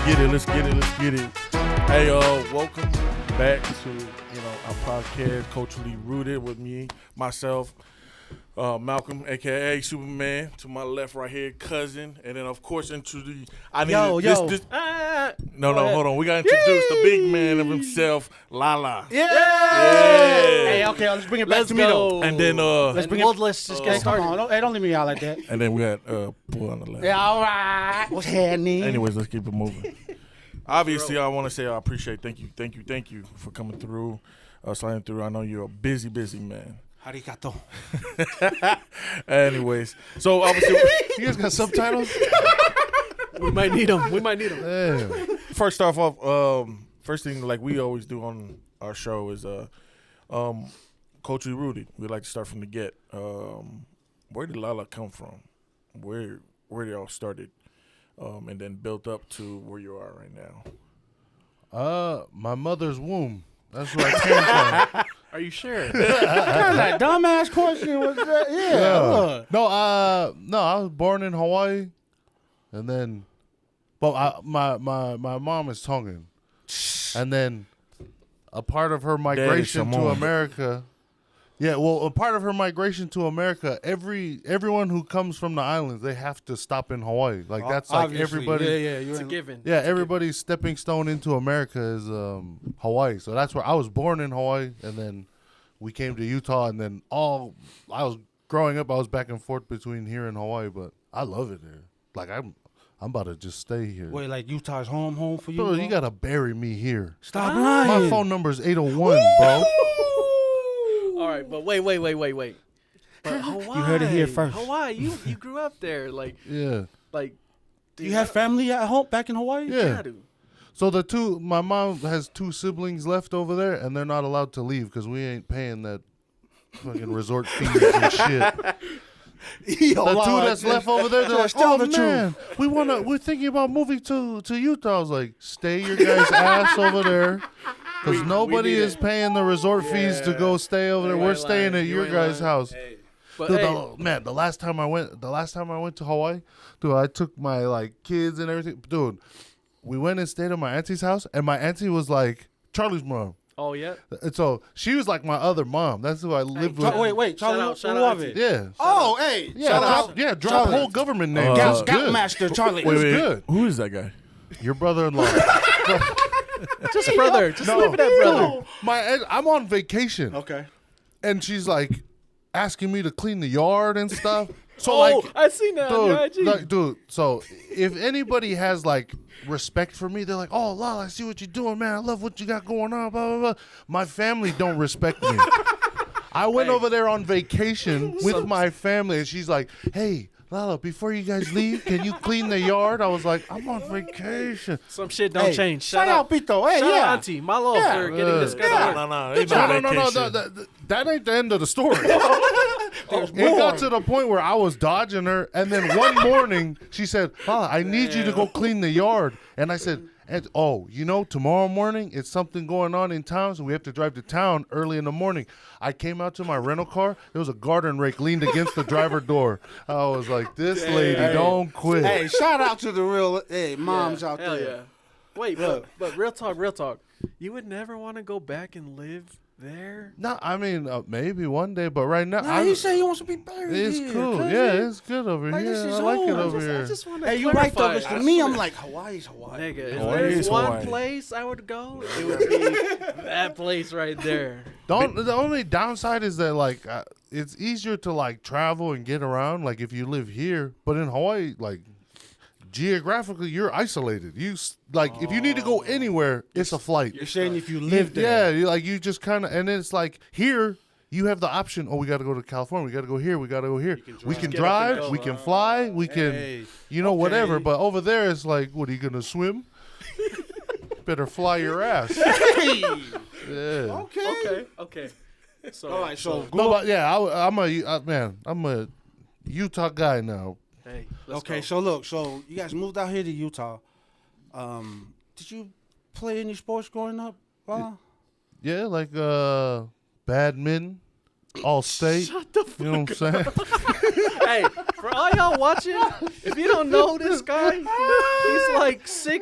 get it. Hey, welcome back to our podcast, Culturally Rooted, with me, myself, Malcolm, aka Superman. To my left, right here, cousin, and then of course introduce. Hold on. We gotta introduce the big man of himself, Lala. Yeah. Hey, okay, let's bring it back to me though. And then let's just get started. Come on, don't leave me out like that. And then we got boy on the left. Yeah, all right. What's happening? Anyways, let's keep it moving. Obviously, I want to say I appreciate. Thank you for coming through, sliding through. I know you're a busy man. Arigato. Anyways, so obviously, you guys got subtitles? We might need them. First off, first thing like we always do on our show is culturally rooted. We like to start from the get. Where did Lala come from? Where they all started, and then built up to where you are right now. My mother's womb. That's where I came from. Are you sure? That dumbass question was that? Yeah. No, I was born in Hawaii, and then, but my mom is Tongan, and then a part of her migration to America. Yeah, well, a part of her migration to America, everyone who comes from the islands, they have to stop in Hawaii. Like that's like everybody. Yeah, It's a given. Yeah, everybody's stepping stone into America is Hawaii. So that's where I was born in Hawaii, and then we came to Utah, and then I was growing up. I was back and forth between here and Hawaii, but I love it there. Like I'm about to just stay here. Wait, like Utah's home for you? Bro, you gotta bury me here. Stop lying. My phone number is 801, bro. All right, but wait. But Hawaii, You heard it here first. Hawaii, you grew up there, like Yeah. Do you have family at home back in Hawaii? Yeah. So my mom has 2 siblings left over there, and they're not allowed to leave because we ain't paying that fucking resort fees and shit. The 2 that's left over there, they're like, oh man, we're thinking about moving to Utah. I was like, stay your guys' ass over there. Because nobody is paying the resort fees to go stay over there. We're staying at your guys' house. Hey. Dude, the last time I went to Hawaii, dude, I took my kids and everything. Dude, we went and stayed at my auntie's house, and my auntie was like Charlie's mom. Oh yeah. And so she was like my other mom. That's who I lived with. Wait, Charlie, shout out, it? Yeah. Oh, hey. Yeah, drop whole government names. Scoutmaster Charlie. Wait, good. Who is that guy? Your brother-in-law. Just brother. Just leave it at brother. I'm on vacation. Okay. And she's like asking me to clean the yard and stuff. So I seen that on your IG. Dude, so if anybody has respect for me, they're like, oh, Lala, I see what you're doing, man. I love what you got going on, blah, blah, blah. My family don't respect me. I went over there on vacation with my family, and she's like, hey, Lala, before you guys leave, can you clean the yard? I was like, I'm on vacation. Some shit don't change. Shout out, Pito. Hey, shout out, Auntie. My love for getting this good work. No. That ain't the end of the story. It got to the point where I was dodging her, and then one morning she said, Lala, I need you to go clean the yard. And I said, tomorrow morning it's something going on in town, so we have to drive to town early in the morning. I came out to my rental car. There was a garden rake leaned against the driver door. I was like, this lady, don't quit. Hey, shout out to the real moms out Hell there. yeah. Wait, but real talk. You would never want to go back and live there? No, I mean, maybe one day, but right now. He said he wants to be buried It's here, cool. cousin. Yeah, it's good over here. This is I like it home. over here. I just want to Hey, you're right, though. To me, I'm like, Hawaii's Hawaii. Nigga, if Hawaii there's is one Hawaii. place I would go, it would be that place right there. The only downside is that it's easier to travel and get around if you live here, but in Hawaii geographically you're isolated. If you need to go anywhere, it's a flight. You're saying if you live there. Yeah, you just kind of, and then it's here you have the option. Oh, we got to go to California. We got to go here. We got to go here. We can drive. We can fly. We can, whatever. But over there, it's like, what, are you gonna swim? Better fly your ass. Yeah. Okay. So, all right, so I'm a Utah guy now. Hey, okay, so look, you guys moved out here to Utah. Did you play any sports growing up? Yeah, badminton, all state. Shut the fuck You know what I'm saying? Hey, For all y'all watching, if you don't know this guy, he's like 6'5".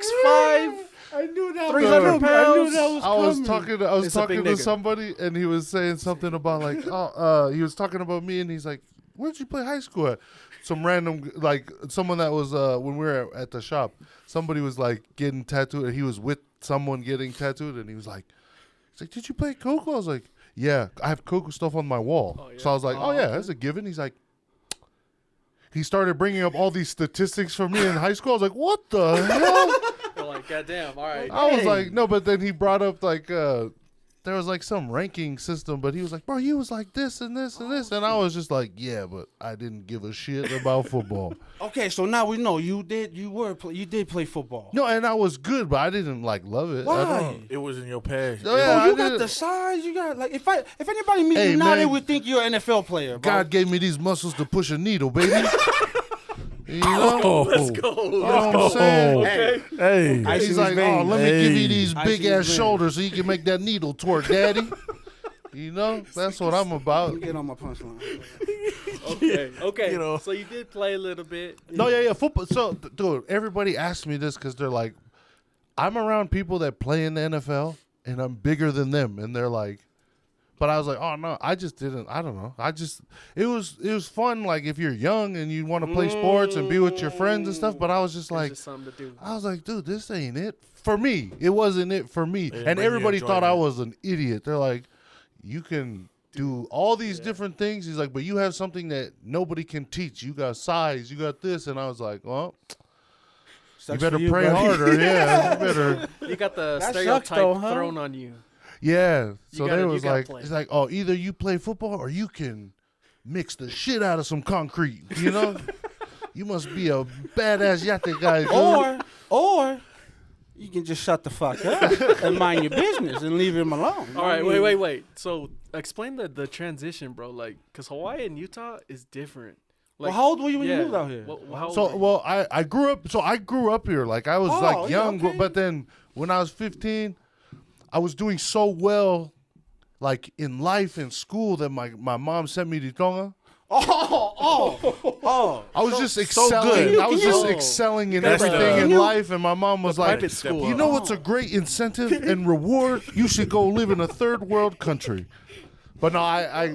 I knew that. 300 was pounds. I was talking. I was It's a talking big to nigga. somebody, and he was saying something about like, he was talking about me, and he's like, "Where'd you play high school at?" Some random, like, someone that was when we were at the shop. Somebody was like getting tattooed, and he was with someone getting tattooed, and he's like, "Did you play Coco?" I was like, "Yeah, I have Coco stuff on my wall." Oh, yeah. So I was like, "Oh, yeah, that's a given." He's like. He started bringing up all these statistics for me in high school. I was like, "What the hell?" You're like, goddamn, all right. I was like, no, but then he brought up like there was like some ranking system, but he was like, bro, you was like this and this and this, and I was just like, yeah, but I didn't give a shit about football. Okay, so now we know you did play football. No, and I was good, but I didn't like love it. Why? It was in your past. Oh, yeah, Oh, you I got did- the size. You got like if anybody meet Hey, you now, man. they would think you're an NFL player. Bro. God gave me these muscles to push a needle, baby. You know? Oh, Let's go. You know what I'm saying? Okay. Hey, I see He's his like, oh, veins. let me give you Hey. these I see big his ass veins. shoulders so you can make that needle twerk, daddy. You know, that's what I'm about. Get on my punchline. Okay. You know. So you did play a little bit. No, yeah, football. So, dude, everybody asks me this because they're like, I'm around people that play in the NFL, and I'm bigger than them, and they're like, but I was like, oh no, I just didn't. I don't know. It was fun. Like if you're young and you want to play sports and be with your friends and stuff. But I was just It's like, just something to do. I was like, dude, this ain't it for me. It wasn't it for me. didn't And bring you everybody thought I enjoyment. was an idiot. They're like, you can do all these different things. He's like, but you have something that nobody can teach. You got size. You got this. And I was like, well, Sucks you better for you, pray buddy. harder. Yeah, you better. You got the That sucks, stereotype though, huh? thrown on you. Yeah. So gotta- they you was gotta like, play. it's like, oh, either you play football or you can mix the shit out of some concrete. You know, you must be a badass yate guy, dude. Or you can just shut the fuck up and mind your business and leave him alone. All right, wait. So explain the transition, bro. Like, cause Hawaii and Utah is different. Like, Well, how old were you when you moved out here? How old So, were you? well, I grew up. So I grew up here. Like I was Oh, like yeah, young, okay. but then when I was 15, I was doing so well, like in life and school, that my mom sent me to Tonga. Oh. I was just so excelling. good. I was just Can you- excelling in That's everything the- in life, and my mom was like, private school. "You know what's a great incentive and reward? You should go live in a third world country." But no, I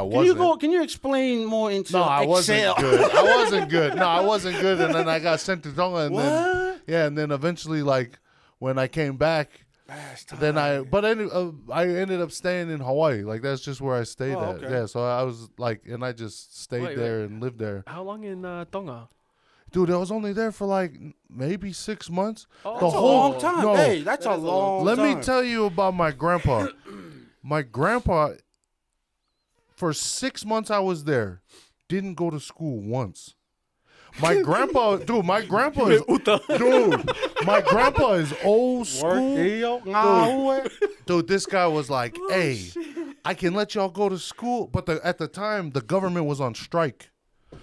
wasn't. Can you explain more into No, I Excel? wasn't good. I wasn't good. No, I wasn't good. And then I got sent to Tonga, and then What? yeah, and then eventually, like when I came back, then I ended up staying in Hawaii. Like that's just where I stayed Oh, at. okay. Yeah, so I was like, and I just stayed Wait, there and lived there. How long in Tonga? Dude, I was only there for like maybe 6 months. Oh, That's a long time. no. Hey, that's That a is a long Let time. me tell you about my grandpa. My grandpa, for 6 months I was there, didn't go to school once. My grandpa is dude, my grandpa is old school. Dude, this guy was like, hey, I can let y'all go to school. But at the time, the government was on strike.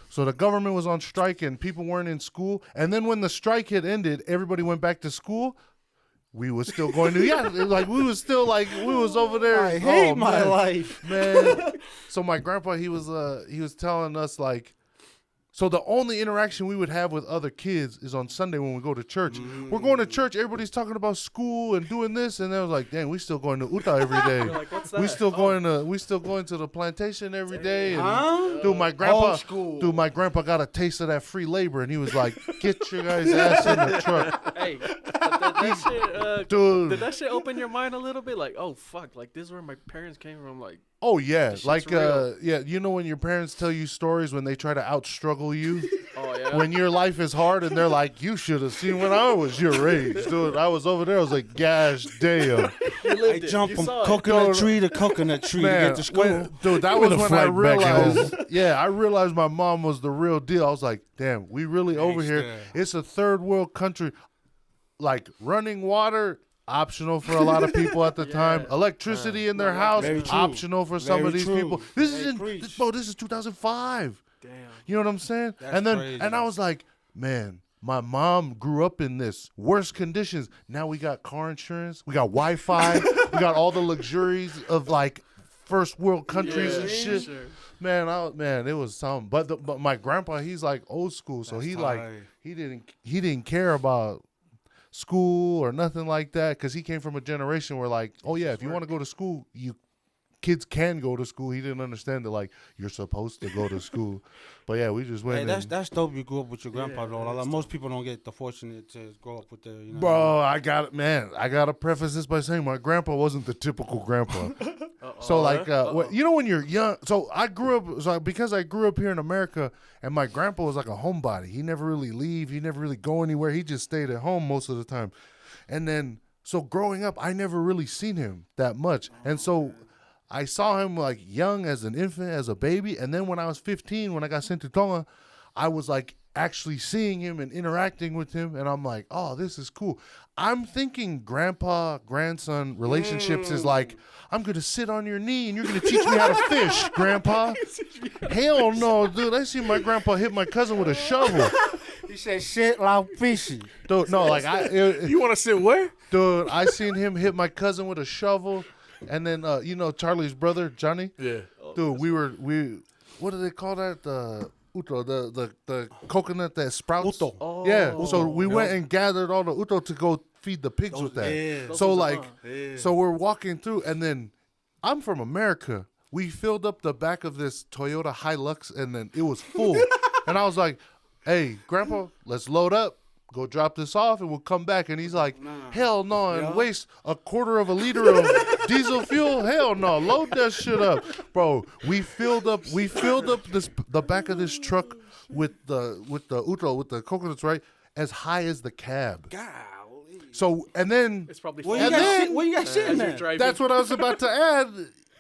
So the government was on strike and people weren't in school. And then when the strike had ended, everybody went back to school. We was still going to, like we was still like, we was over there. I hate Oh, my man. life. Man. So my grandpa, he was telling us like, so the only interaction we would have with other kids is on Sunday when we go to church. We're going to church, everybody's talking about school and doing this, and they was like, dang, we still going to Uta every day. You're like, what's that? we still going to the plantation every day. And Huh? dude, my grandpa, Old school. got a taste of that free labor, and he was like, get your guys' ass in the truck, Hey, that shit, dude. did that shit open your mind a little bit? Like, oh fuck, like this is where my parents came from. Like, Oh yeah, shit's like real. yeah, you know when your parents tell you stories when they try to outstruggle you, oh yeah. when your life is hard, and they're like, "You should have seen when I was your age, dude." I was over there. I was like, "Gosh, damn, You I lived it. jumped You from saw it. coconut tree to coconut tree to man!" get to school. Dude, that was With a when I flight back home. realized. Yeah, I realized my mom was the real deal. I was like, "Damn, we really over here. Gangsta. It's a third world country. Like running water." Optional for a lot of people at the time. Electricity in their house, Very true. optional for some Very of these true. people. This They is in, preach. bro. This is 2005. Damn. You know what I'm saying? That's and then crazy. and I was like, man, my mom grew up in this worst conditions. Now we got car insurance, we got Wi-Fi, we got all the luxuries of like first world countries and shit. Sure. Man, it was something. But my grandpa, he's like old school, so That's he tight. he didn't care about school or nothing like that, because he came from a generation where like, oh yeah, if you want to go to school, kids can go to school. He didn't understand that like you're supposed to go to school. But yeah, we just went. Hey, and, that's dope. You grew up with your grandpa Yeah, though. that's Like, most people don't get the fortunate to grow up with their. You know bro, I gotta preface this by saying my grandpa wasn't the typical grandpa. So like, you know, when you're young, so I grew up, because I grew up here in America, and my grandpa was like a homebody. He never really leave. He never really go anywhere. He just stayed at home most of the time. And then, so growing up, I never really seen him that much. And so I saw him like young as an infant, as a baby. And then when I was 15, when I got sent to Tonga, I was like actually seeing him and interacting with him. And I'm like, oh, this is cool. I'm thinking grandpa, grandson relationships is like, I'm going to sit on your knee and you're going to teach me how to fish, grandpa. Hell no, dude. I see my grandpa hit my cousin with a shovel. He said shit like fishy. Dude, no, like You want to sit where? dude, I seen him hit my cousin with a shovel. And then, you know, Charlie's brother, Johnny? Yeah. Dude, what do they call that? The uto, the coconut that sprouts. Uto. Oh. Yeah. So we went and gathered all the uto to go feed the pigs with that. yeah. So Those are like, so we're walking through, and then I'm from America. We filled up the back of this Toyota Hilux, and then it was full. And I was like, "Hey, Grandpa, let's load up. Go drop this off, and we'll come back." And he's like, "Hell no, and waste a quarter of a liter of diesel fuel. Hell no, load that shit up, bro." We filled up the back of this truck with the uto, with the coconuts, right, as high as the cab. Golly. So and then It's probably Where fun. you And got then- shit? Where you got shit in As you're there? driving. that's what I was about to add.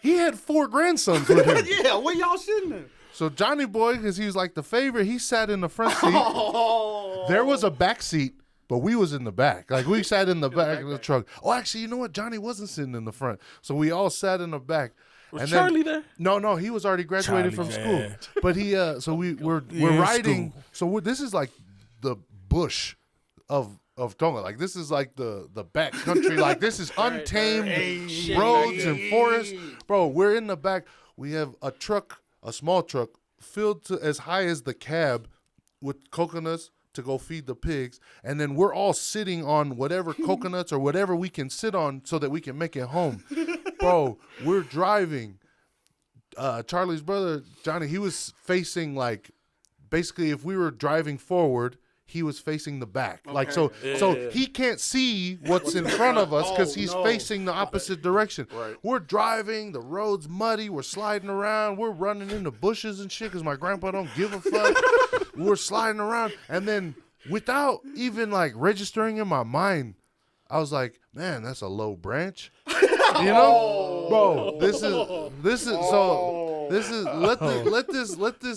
He had 4 grandsons with him. Yeah, where y'all sitting there? So Johnny Boy, because he was like the favorite, he sat in the front seat. Oh. There was a back seat, but we was in the back. Like we sat in the back of the truck. Oh, actually, you know what? Johnny wasn't sitting in the front, so we all sat in the back. Was Charlie there? No, he was already graduated Charlie, from man. school. But he, so we're in riding. school. So this is like the bush of Tonga. Like this is like the back country. Like this is untamed roads and forests. Bro, we're in the back. We have a truck, a small truck, filled to as high as the cab with coconuts to go feed the pigs. And then we're all sitting on whatever coconuts or whatever we can sit on so that we can make it home. Bro, we're driving. Charlie's brother, Johnny, he was facing like, basically if we were driving forward, he was facing the back. Like, so he can't see what's in front of us because he's facing the opposite direction. Right. We're driving, the road's muddy, we're sliding around, we're running into bushes and shit because my grandpa don't give a fuck. We're sliding around, and then without even like registering in my mind, I was like, man, that's a low branch. You know? Bro, let this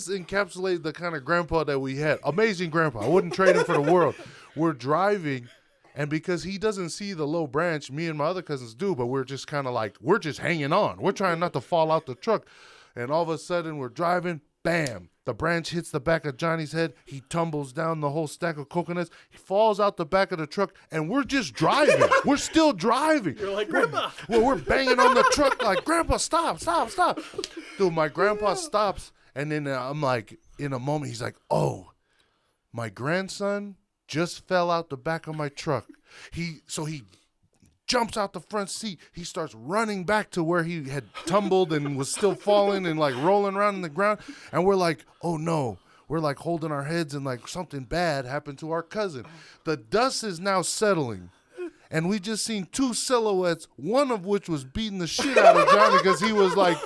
encapsulate the kind of grandpa that we had. Amazing grandpa. I wouldn't trade him for the world. We're driving, and because he doesn't see the low branch, me and my other cousins do, but we're just kind of like, we're just hanging on. We're trying not to fall out the truck. And all of a sudden we're driving, bam, the branch hits the back of Johnny's head. He tumbles down the whole stack of coconuts. He falls out the back of the truck, and we're just driving. We're still driving. You're like, Grandpa. We're banging on the truck like, Grandpa, stop. Dude, my grandpa stops, and then I'm like, in a moment, he's like, oh, my grandson just fell out the back of my truck. He jumps out the front seat. He starts running back to where he had tumbled and was still falling and like rolling around in the ground. And we're like, oh no. We're like holding our heads and like something bad happened to our cousin. The dust is now settling. And we just seen 2 silhouettes, one of which was beating the shit out of Johnny because he was like,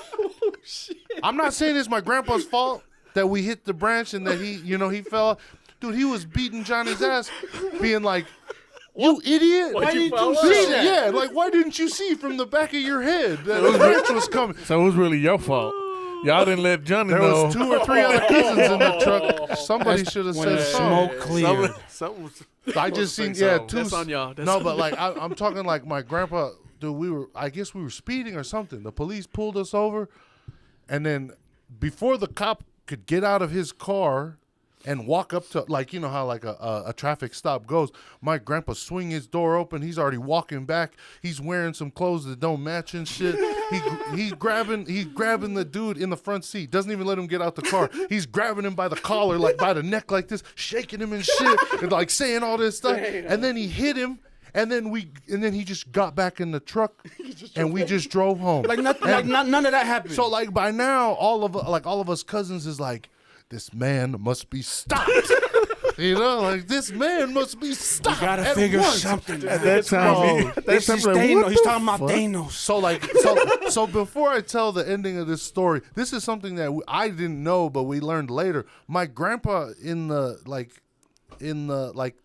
I'm not saying it's my grandpa's fault that we hit the branch and that he fell. Dude, he was beating Johnny's ass, being like, you idiot. Why'd you fall see out? that? Yeah, like, why didn't you see from the back of your head that the branch was coming? So it was really your fault. Y'all didn't let Johnny There know. was 2 or 3 other cousins in the truck. Somebody should have when said the something. smoke cleared. Something was, I just seen, so. yeah, 2. That's on y'all. That's No, on but y'all. like, I'm talking like my grandpa, dude, I guess we were speeding or something. The police pulled us over, and then before the cop could get out of his car, and walk up to, like, you know how like a traffic stop goes. My grandpa swing his door open. He's already walking back. He's wearing some clothes that don't match and shit. He's grabbing the dude in the front seat. Doesn't even let him get out the car. He's grabbing him by the collar, like by the neck, like this, shaking him and shit, and like saying all this stuff. And then he hit him. And then he just got back in the truck, and we just drove home. Like nothing, none of that happened. So like by now, all of us cousins is like, this man must be stopped. You know, like this man must be stopped. you gotta at figure once. something. At that time, This is Thanos. He's talking about Thanos. So before I tell the ending of this story, this is something that I didn't know, but we learned later. My grandpa in the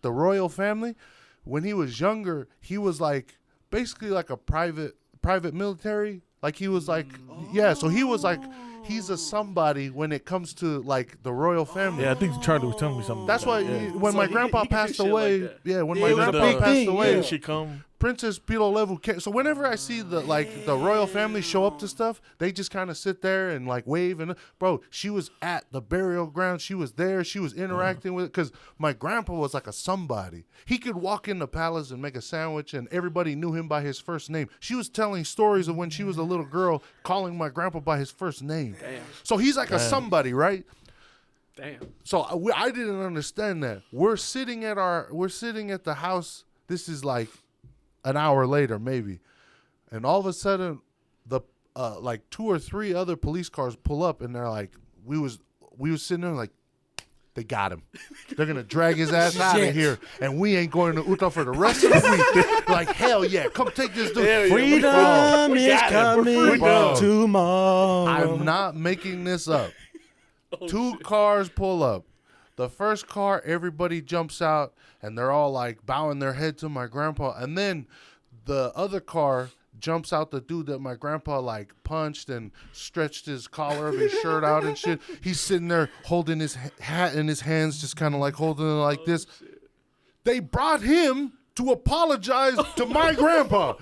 royal family, when he was younger, he was like basically like a private military. Like he was like, yeah. So he was like, he's a somebody when it comes to like the royal family. Yeah, I think Charlie was telling me something. That's about why that, yeah. when So my he grandpa can do passed shit like away, that. when Yeah, my it was a grandpa big passed thing, away, yeah. She come. Princess Pilo Level came. So whenever I see the royal family show up to stuff, they just kind of sit there and like wave. And bro, she was at the burial ground. She was there. She was interacting with it because my grandpa was like a somebody. He could walk in the palace and make a sandwich, and everybody knew him by his first name. She was telling stories of when she was a little girl, calling my grandpa by his first name. Damn. So he's like a somebody, right? Damn. So I didn't understand that. We're sitting at the house. This is like an hour later, maybe, and all of a sudden, the like 2 or 3 other police cars pull up, and they're like, we was sitting there like, they got him. They're gonna drag his ass out of here, and we ain't going to Utah for the rest of the week. Like hell yeah, come take this dude. Hell yeah. Freedom We is got it. We're coming free, bro. tomorrow. I'm not making this up. 2 cars pull up. The first car, everybody jumps out, and they're all like bowing their head to my grandpa. And then the other car jumps out the dude that my grandpa like punched and stretched his collar of his shirt out and shit. He's sitting there holding his hat in his hands, just kind of like holding it like this. They brought him to apologize to my grandpa.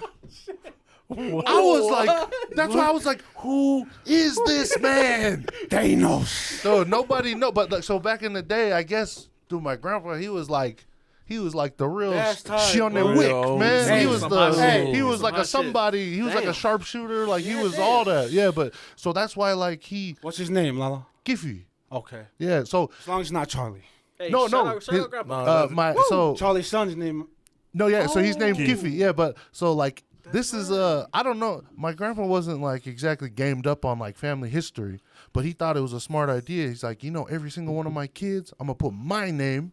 I was like, that's why I was like, who is this man? Thanos. So nobody know, but like, so back in the day, I guess, dude, my grandpa, he was like the real That's tight, Shione bro. Wick, Real man. Hey, he was hey, he was some like hot a shit. somebody. He was like a Damn. sharpshooter. Like he was all that. Yeah, but so that's why like he What's his name, Lala? Giffy. Okay. Yeah. So As long as it's not Charlie. Hey, No, shout no, Out, shout his- out, Grandpa. Charlie's son's name. no, yeah. So he's named Oh. Giffy. Yeah, but so like this is I don't know. My grandpa wasn't like exactly gamed up on like family history, but he thought it was a smart idea. He's like, every single one of my kids, I'm gonna put my name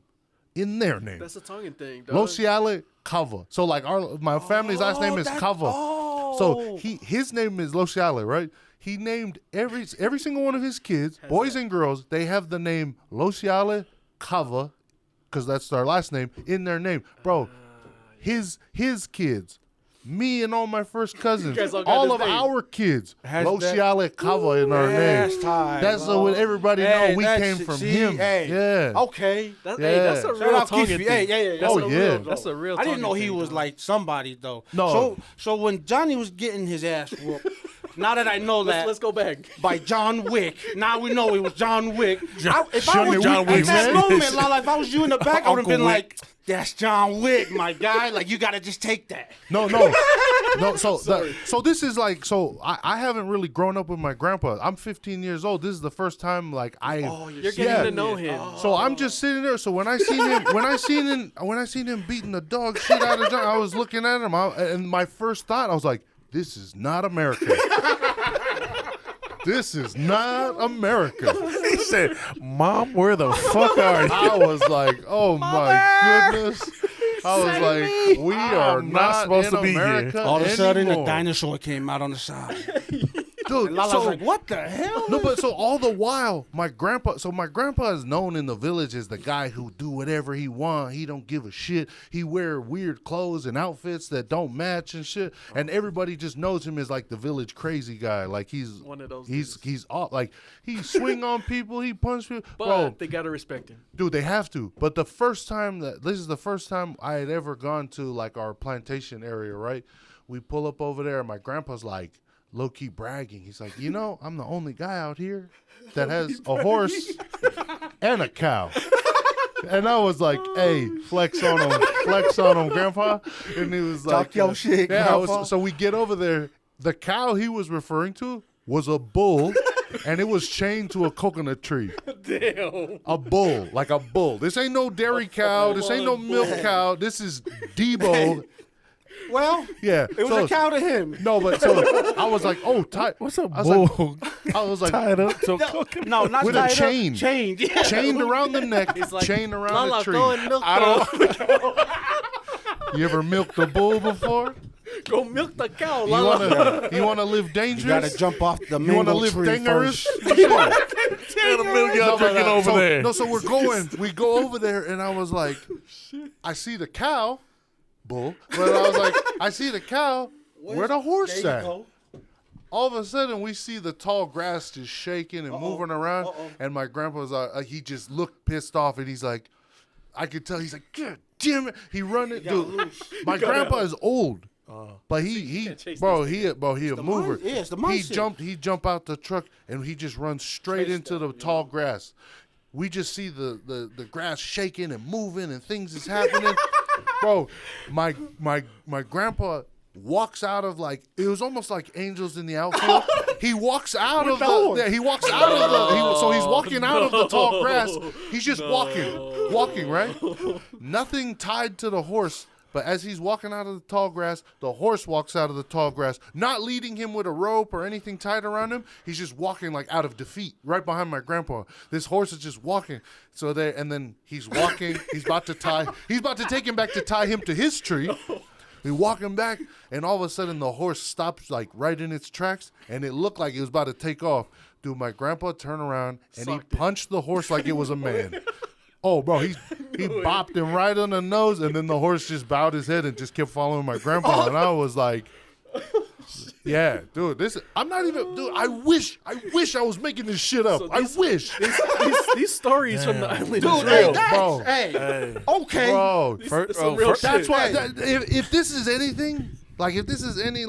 in their name. That's a Tongan thing, dog. Lociale Cava. So like my family's last name is Cava. So his name is Lociale, right? He named every single one of his kids, boys and girls, they have the name Lociale Cava, because that's their last name, in their name. Bro, his kids, me and all my first cousins, guys all got all his of name. our kids, Has Lociale Cava in our That's name. tight, That's bro. what everybody Hey, know we that's- came from see, him. hey. Yeah. Okay. Hey, Yeah. that's a Shout real out Tongan Keefe. thing. Hey, yeah. That's Oh, a yeah. Real, that's a real I didn't know Tongan he thing, was dog. like somebody though. No. So when Johnny was getting his ass whooped, now that I know that Let's go back. by John Wick, now we know it was John Wick. If I Johnny was John at Wick, that man. moment, Lala, if I was you in the back, I would have been Uncle Wick. like, "That's John Wick, my guy. Like you gotta just take that." No. So this is like, so I haven't really grown up with my grandpa. I'm 15 years old. This is the first time like You're getting to know him. So I'm just sitting there. So when I seen him beating the dog shit out of John, I was looking at him, and my first thought, I was like, "This is not America. This is not America." He said, "Mom, where the fuck are you?" I was like, "Oh my goodness." I was like, "We are I'm not not supposed in to be here." America All of a sudden, anymore. a dinosaur came out on the side. Dude, And Lala's so- like, "What the hell?" No, but so all the while, my grandpa is known in the village as the guy who do whatever he want. He don't give a shit. He wear weird clothes and outfits that don't match and shit. And everybody just knows him as like the village crazy guy. Like he's One of those He's dudes. he's all like he swing on people. He punch people. But Bro, they gotta respect him. dude, they have to. But this is the first time I had ever gone to like our plantation area. Right, we pull up over there. And my grandpa's like, low-key bragging. He's like, I'm the only guy out here that has a horse and a cow. And I was like, hey, flex on him, Grandpa. And he was like, Talk your shit, yeah, Grandpa. so we get over there. The cow he was referring to was a bull, and it was chained to a coconut tree. Damn. A bull, like a bull. This ain't no dairy cow. This ain't no milk cow. This is Debo. Well, Yeah. it was a cow to him. No, but so I was like, oh, tight. What's a I was like- bull I was like, tied up to a coconut? No, not with a tied up, chain. Chained. Yeah. chained around the neck, like, chained around Lala, the tree. go and milk You ever milked a bull before? Go milk the cow, You Lala. wanna live dangerous? You gotta jump off the You wanna mango live tree dangerous? first. And a million y'all drinking over so, there. No, so we go over there, and I was like, I see the cow, bull, but I was like, I see the cow. Where the horse There you at? go. All of a sudden, we see the tall grass just shaking and moving around, and my grandpa's he just looked pissed off, and he's like, I could tell he's like, God damn it, he running, dude. My grandpa is old. But he a mover. Yeah, it's the He mindset. he jump out the truck and he just runs straight into the tall grass. We just see the grass shaking and moving and things is happening. Bro, my grandpa walks out of it was almost like angels in the outfield. He walks out of he walks out of so he's walking out of the tall grass. He's just walking, right? Nothing tied to the horse. But as he's walking out of the tall grass, the horse walks out of the tall grass, not leading him with a rope or anything tied around him. He's just walking out of defeat, right behind my grandpa. This horse is just walking. So and then he's walking. He's about to take him back to tie him to his tree. We're walking back, and all of a sudden the horse stops right in its tracks, and it looked like it was about to take off. Dude, my grandpa turned around and he punched the horse like it was a man. Oh, bro, he bopped him right on the nose, and then the horse just bowed his head and just kept following my grandpa. And I was like, yeah, dude, I'm not even, dude, I wish I was making this shit up. I wish. These stories from the island is Dude, real. bro. Hey, okay. Bro, Some real that's shit. why, if this is anything, if this is any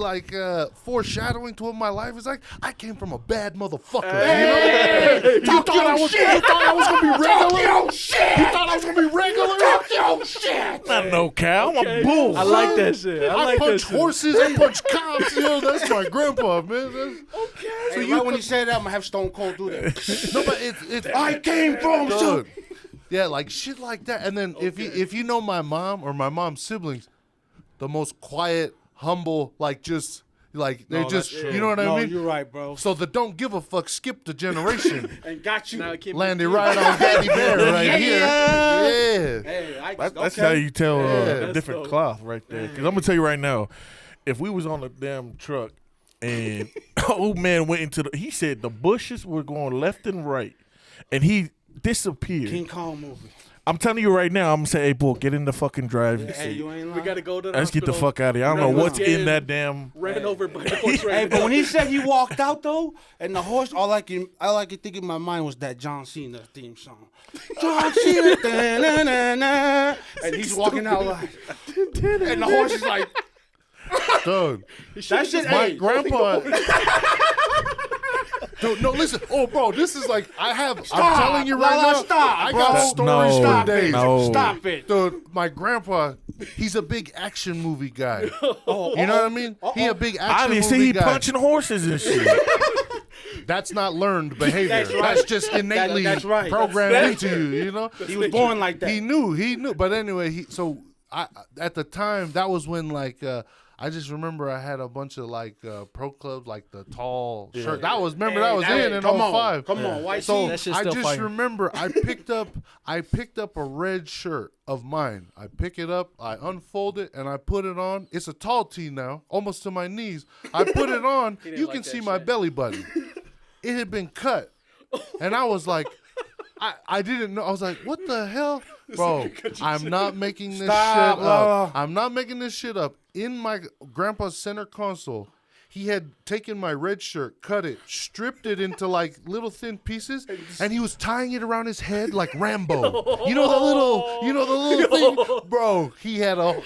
foreshadowing to what my life is like, I came from a bad motherfucker. You thought I was gonna be regular? You thought I was gonna be regular? Talk your shit. Not no cow. I'm a bull. I like that shit. I I like that punch shit. horses, I punch cops. That's my grandpa, man. So when you say that, I'm gonna have Stone Cold do that. No, but it's I came from dude. Yeah, shit like that. And then if you know my mom or my mom's siblings, the most quiet, humble, they're just you know what I mean? You're right, bro. So the don't give a fuck skipped a generation. And got you. Now it can't be Landed cute. right on Daddy Bear right here. Yeah. Hey, That's how you tell Yeah, a different that's cloth right there. Because I'm going to tell you right now, if we was on a damn truck and old man went into he said the bushes were going left and right, and he disappeared. King Kong movie. I'm telling you right now, I'm going to say, hey, boy, get in the fucking driving Hey, seat. you ain't lying. We gotta go to the Let's get the hospital. fuck out of here. I don't know Ran what's over- in that damn. Ran over by the horse. Hey, but when he said he walked out though, and the horse, all I can think in my mind was that John Cena theme song. John Cena, da-na-na-na, and he's walking out and the horse is like, Dude, that shit. my Hey, grandpa. Dude, no, listen. Oh, bro, this is I'm telling you right Lala, now. stop, I bro. got stories No, for days. no. Stop it. Dude, my grandpa, he's a big action movie guy. Oh, You know what I mean? He a big action Obviously, movie he guy. punching horses and shit. That's not learned behavior. That's right. That's just innately That's right. programmed That's- into you. You know. He was born like that. He knew. But anyway, at the time, that was when I just remember I had a bunch of pro clubs, the tall shirt. That was Hey, in come 05. Come on, white So tee. That shit's I still just fire. remember I picked up a red shirt of mine. I pick it up, I unfold it, and I put it on. It's a tall tee now, almost to my knees. I put it on. You like can that see my shit. belly button. It had been cut, and I was like, I didn't know. I was like, what the hell, bro? I'm not making this Stop, shit Lala. up. I'm not making this shit up. In my grandpa's center console, he had taken my red shirt, cut it, stripped it into little thin pieces, and he was tying it around his head like Rambo. You know the little thing, bro. He had a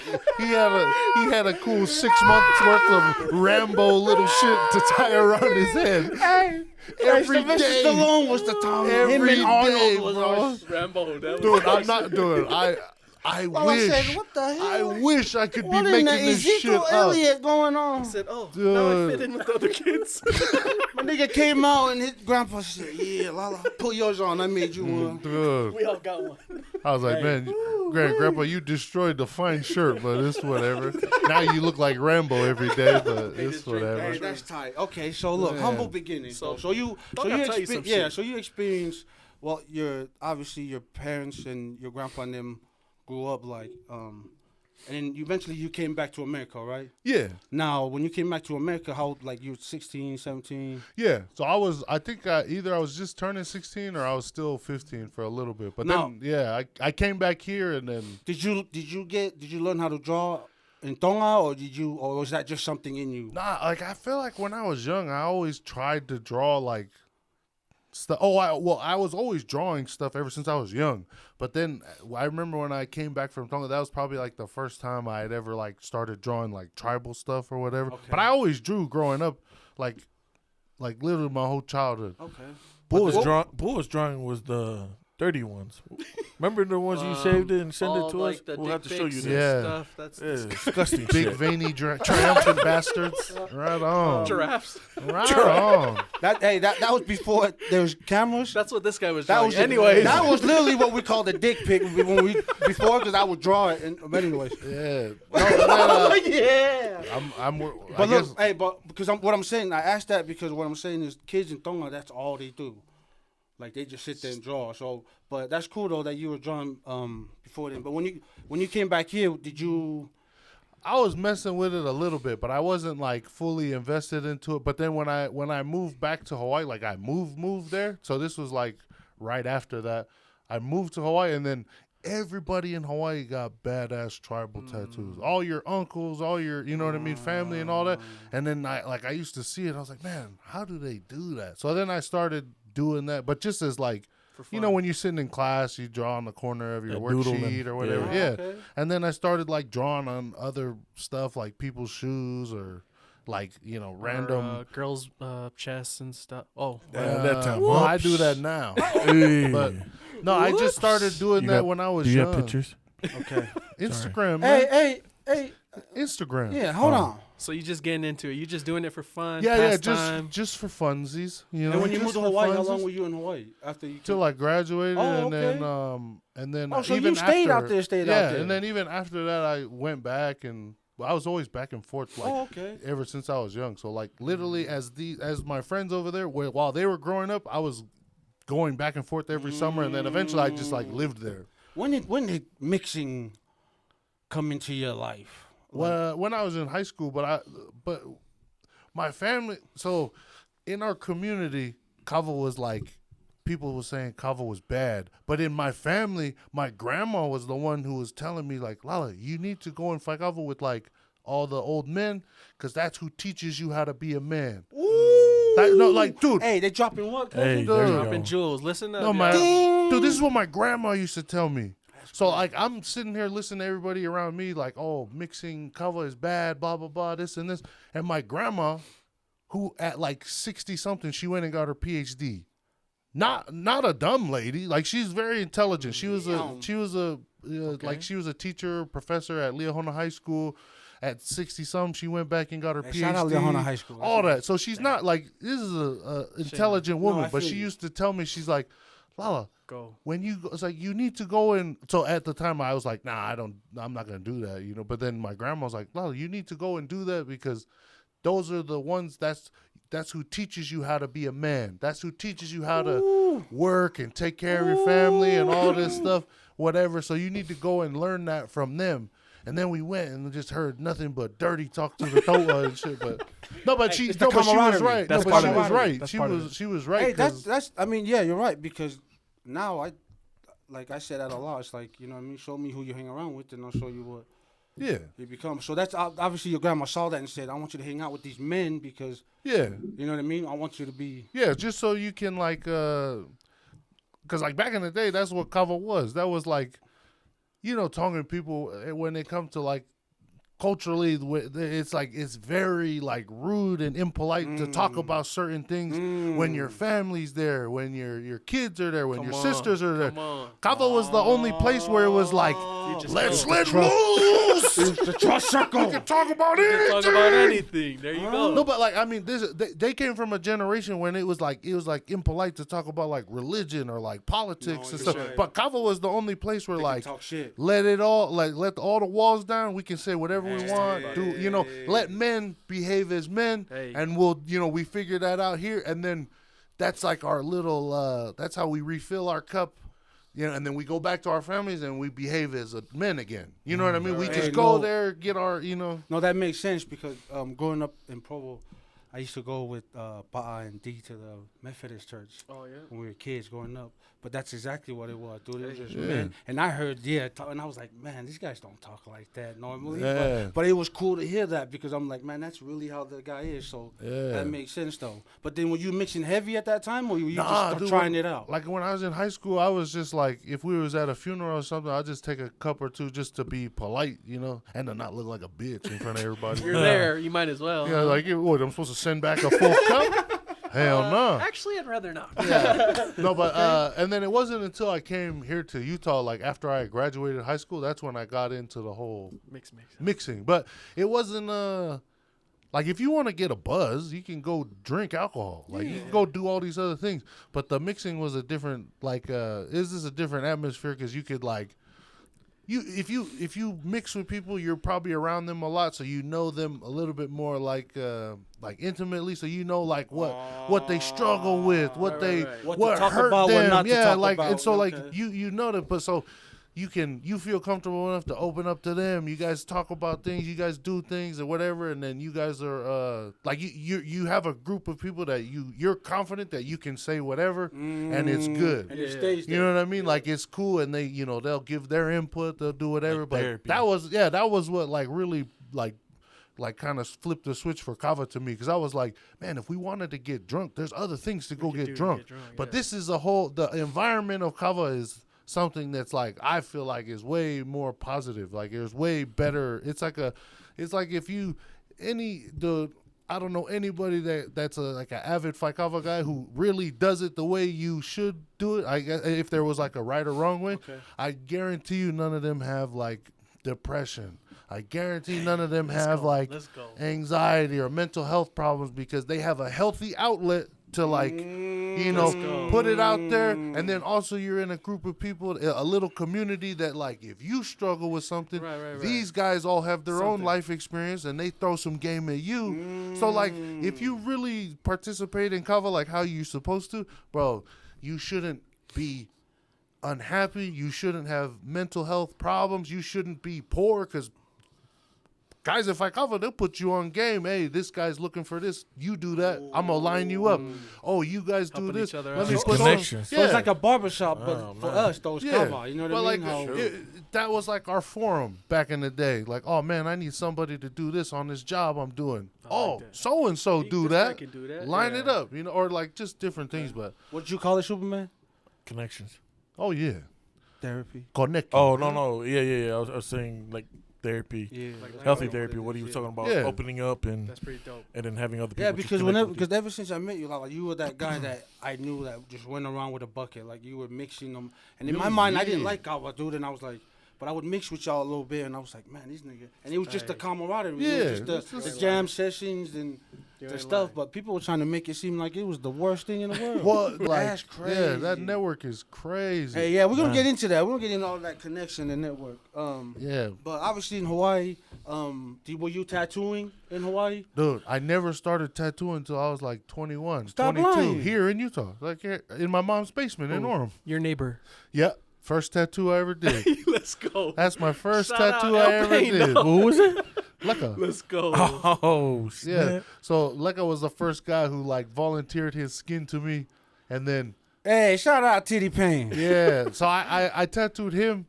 cool 6 months worth of Rambo little shit to tie around his head. every Sylvester day. Stallone was the Tommy. Him Every and Arnold day, was bro. our Rambo. That Dude, I'm not doing. I Well, I wish. said, what the hell? I wish I could What be in making the this shit Ezekiel up. Elliott going on? said, oh, now I fit Dude. in with the other kids. My nigga came out and his grandpa said, yeah, Lala, put yours on. I made you one. Dude, We all got one. I was like, man, Grandpa, you destroyed the fine shirt, but it's whatever. Now you look like Rambo every day, but it's whatever. Hey, that's tight. Okay, so look, Man. humble beginnings. So you, Thought I'd tell you some shit. so you experienced. Well, obviously your parents and your grandpa and them grew up like, and then eventually you came back to America, right? Yeah, Now, when you came back to America, how like you were 16, 17? yeah. So I think either I was just turning 16 or I was still 15 for a little bit. But No. then, yeah, I came back here and then. Did you learn how to draw in Tonga, or was that just something in you? Nah, like I feel like when I was young, I always tried to draw like stuff. I was always drawing stuff ever since I was young. But then I remember when I came back from Tonga, that was probably like the first time I had ever like started drawing like tribal stuff or whatever. Okay. But I always drew growing up, like literally my whole childhood. Okay. Bull's drawing was the dirty ones. Remember the ones you saved it and sent it to us? We'll have to show you this. Yeah. Stuff. That's Yeah, disgusting Big shit. veiny triumphant bastards. Right on. giraffes. Right on. That was before there was cameras. That's what this guy was That drawing. was Anyways. That was literally what we called a dick pic before, because I would draw it. But anyways, Yeah. No, yeah. I'm But I look, guess, hey, because what I'm saying, I asked that because what I'm saying is kids in Tonga, that's all they do. Like they just sit there and draw. So, but that's cool though that you were drawing before then. But when you came back here, did you? I was messing with it a little bit, but I wasn't like fully invested into it. But then when I moved back to Hawaii, like I moved there. So this was like right after that. I moved to Hawaii, and then everybody in Hawaii got badass tribal tattoos. All your uncles, all your, you know what I mean, family and all that. And then I used to see it. I was like, man, how do they do that? So then I started doing that, but just as like, you know, when you're sitting in class, you draw on the corner of your worksheet or whatever. Yeah. Yeah. Okay. And then I started like drawing on other stuff like people's shoes or like, you know, random. girls' chests and stuff. Oh, Yeah, that time. Well, I do that now. Hey. But no, I just started doing You that got- when I was Do you young. have pictures? Okay. Instagram, man. hey. Instagram. Yeah, hold on. so you just getting into it? You just doing it for fun? Yeah, pastime? just for funsies. You know. And when you just moved to for Hawaii, how funsies. long were you in Hawaii after you? Till I graduated, Oh, and then Oh, so even you stayed after, out there, stayed yeah, out there. and then even after that, I went back, and I was always back and forth, like Oh, okay. ever since I was young. So like literally, as my friends over there, while they were growing up, I was going back and forth every summer, and then eventually I just like lived there. When did mixing come into your life? Well, when I was in high school, but my family. So in our community, kava was like, people were saying kava was bad. But in my family, my grandma was the one who was telling me like, Lala, you need to go and fight kava with like all the old men, because that's who teaches you how to be a man. No, like, dude. Hey, they dropping what? Hey, cousin? there you Dropping go. jewels. Listen up. No, y'all. man. Dude, this is what my grandma used to tell me. So, like, I'm sitting here listening to everybody around me, like, oh, mixing kava is bad, blah, blah, blah, this and this. And my grandma, who at like 60-something, she went and got her PhD. Not a dumb lady. Like, she's very intelligent. She was a teacher, professor at Leahona High School. At 60-something, she went back and got her PhD. Shout out Leahona High School. All that. So she's not like, this is a intelligent woman, I but feel she you. used to tell me, she's like, Lala, Go. when you go, it's like you need to go and so at the time I was like, nah, I'm not gonna do that, you know. But then my grandma was like, Lala, you need to go and do that because those are the ones that's who teaches you how to be a man. That's who teaches you how to work and take care of your family and all this stuff, whatever. So you need to go and learn that from them. And then we went and just heard nothing but dirty talk to the Toa and shit. But she It's the was camaraderie. right. That's But part she of was it. right. That's She part of was right. Hey, 'cause- that's. I mean, yeah, you're right, because now I said that a lot. It's like, you know what I mean. Show me who you hang around with, and I'll show you what yeah. you become. So that's obviously your grandma saw that and said, I want you to hang out with these men because Yeah. you know what I mean. I want you to be. Yeah, just so you can like, cause like back in the day, that's what kava was. That was like, you know, Tongan people when it comes to like culturally, it's like it's very like rude and impolite to talk about certain things when your family's there, when your kids are there, when your sisters are there. Come on. Cava was the only place where it was like, just let's go. let loose. The trust circle. We can talk about Talk it. about anything. There you go. No, but like I mean, they came from a generation when it was like impolite to talk about like religion or like politics and you're stuff. right. But Cava was the only place where They can like talk shit. let all the walls down. We can say whatever we want. Let men behave as men, and we'll we figure that out here, and then that's like our little. That's how we refill our cup. And then we go back to our families and we behave as men again. You know what I mean? We just go there, get our, No, that makes sense because growing up in Provo, I used to go with Pa and D to the Methodist church. Oh, yeah? When we were kids growing up. But that's exactly what it was, dude. It was just men. And I heard, and I was like, man, these guys don't talk like that normally. Yeah. But it was cool to hear that because I'm like, man, that's really how the guy is. So that makes sense, though. But then were you mixing heavy at that time or were you just trying it out? Like when I was in high school, I was just like, if we was at a funeral or something, I'd just take a cup or two just to be polite, and to not look like a bitch in front of everybody. You're there. You might as well. Yeah, like, what, I'm supposed to send back a full cup? Hell no. Actually, I'd rather not. Yeah. No, but and then it wasn't until I came here to Utah, like after I graduated high school, that's when I got into the whole mixing. But it wasn't like if you want to get a buzz, you can go drink alcohol. Like you can go do all these other things. But the mixing was a different is this a different atmosphere because you could like if you mix with people, you're probably around them a lot, so you know them a little bit more like intimately, so you know like what they struggle with, what What to talk hurt about, them, what not to talk about. and so like Okay. you know that, but so you feel comfortable enough to open up to them. You guys talk about things, you guys do things or whatever, and then you guys are like you have a group of people that you're confident that you can say whatever and it's good. And it stays there. You know what I mean? Like it's cool, and they they'll give their input, they'll do whatever. Like but therapy. that was what like really like kind of flipped the switch for Kava to me, because I was like, man, if we wanted to get drunk, there's other things to go get drunk. But this is the environment of Kava is something that's like I feel like is way more positive. Like it's way better. It's like if you I don't know anybody that's like an avid Phi Kava guy who really does it the way you should do it. I guess if there was like a right or wrong way, I guarantee you none of them have like depression. I guarantee none of them have like anxiety or mental health problems because they have a healthy outlet to like put it out there. And then also you're in a group of people, a little community that like if you struggle with something, these guys all have their own life experience and they throw some game at you. So like if you really participate in Kava like how you're supposed to, bro, you shouldn't be unhappy, you shouldn't have mental health problems, you shouldn't be poor, because guys, if I cover, they'll put you on game. Hey, this guy's looking for this. You do that. I'm going to line you up. Oh, you guys do this. Let me These put connections. So it's like a barbershop, but for us, those Kava. You know what I mean? Like, that was like our forum back in the day. Like, oh, man, I need somebody to do this on this job I'm doing. So-and-so do that. Can do that. Line it up, or like just different things. But what'd you call it, Superman? Connections. oh, yeah. Therapy. Connect. Oh, no. Yeah. I was saying like therapy. Yeah. Healthy therapy, what he was talking about, opening up and That's pretty dope. and then having other people. Yeah, just because connect with you. ever since I met you, like you were that guy that I knew that just went around with a bucket. Like you were mixing them, and in my mind, I didn't like Kava, dude, and I was like, but I would mix with y'all a little bit, and I was like, man, these niggas, and it was just the camaraderie, it was just the jam sessions and the stuff. But people were trying to make it seem like it was the worst thing in the world. Well, like, that's crazy. yeah, that network is crazy. Hey, yeah, we're gonna get into that. We're gonna get into all that connection and network. Yeah. But obviously in Hawaii, were you tattooing in Hawaii? Dude, I never started tattooing until I was like 21, Stop 22, lying. here in Utah, like here in my mom's basement in Orem. Your neighbor. Yep, first tattoo I ever did. Let's go. That's my first Shout out tattoo I ever El did. Pano. Who was it? Lecca. Let's go. Oh, Yeah. snap. So Lecca was the first guy who like volunteered his skin to me, and then Hey, shout out Titty Pain. yeah, so I tattooed him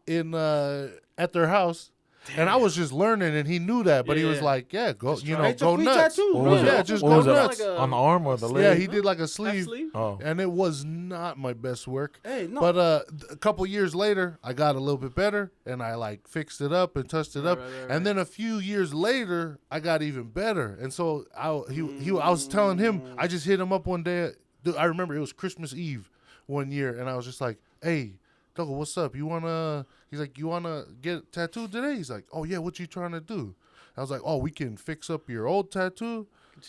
in at their house, And I was just learning, and he knew that, but he was Yeah. like, "Yeah, go, Just you try know, it. It's a go free nuts." tattoo, What bro. was Yeah, it? just What go was it? nuts. On the arm or the leg? Yeah, he did like a Half sleeve, sleeve? Oh. and it was not my best work. Hey, no. But a couple years later, I got a little bit better, and I like fixed it up and touched it up. Right. And then a few years later, I got even better. And so I was telling him, I just hit him up one day. Dude, I remember it was Christmas Eve one year, and I was just like, "Hey, Dougal, what's up? He's like, "You wanna get tattooed today?" He's like, "Oh yeah, what you trying to do?" I was like, "Oh, we can fix up your old tattoo."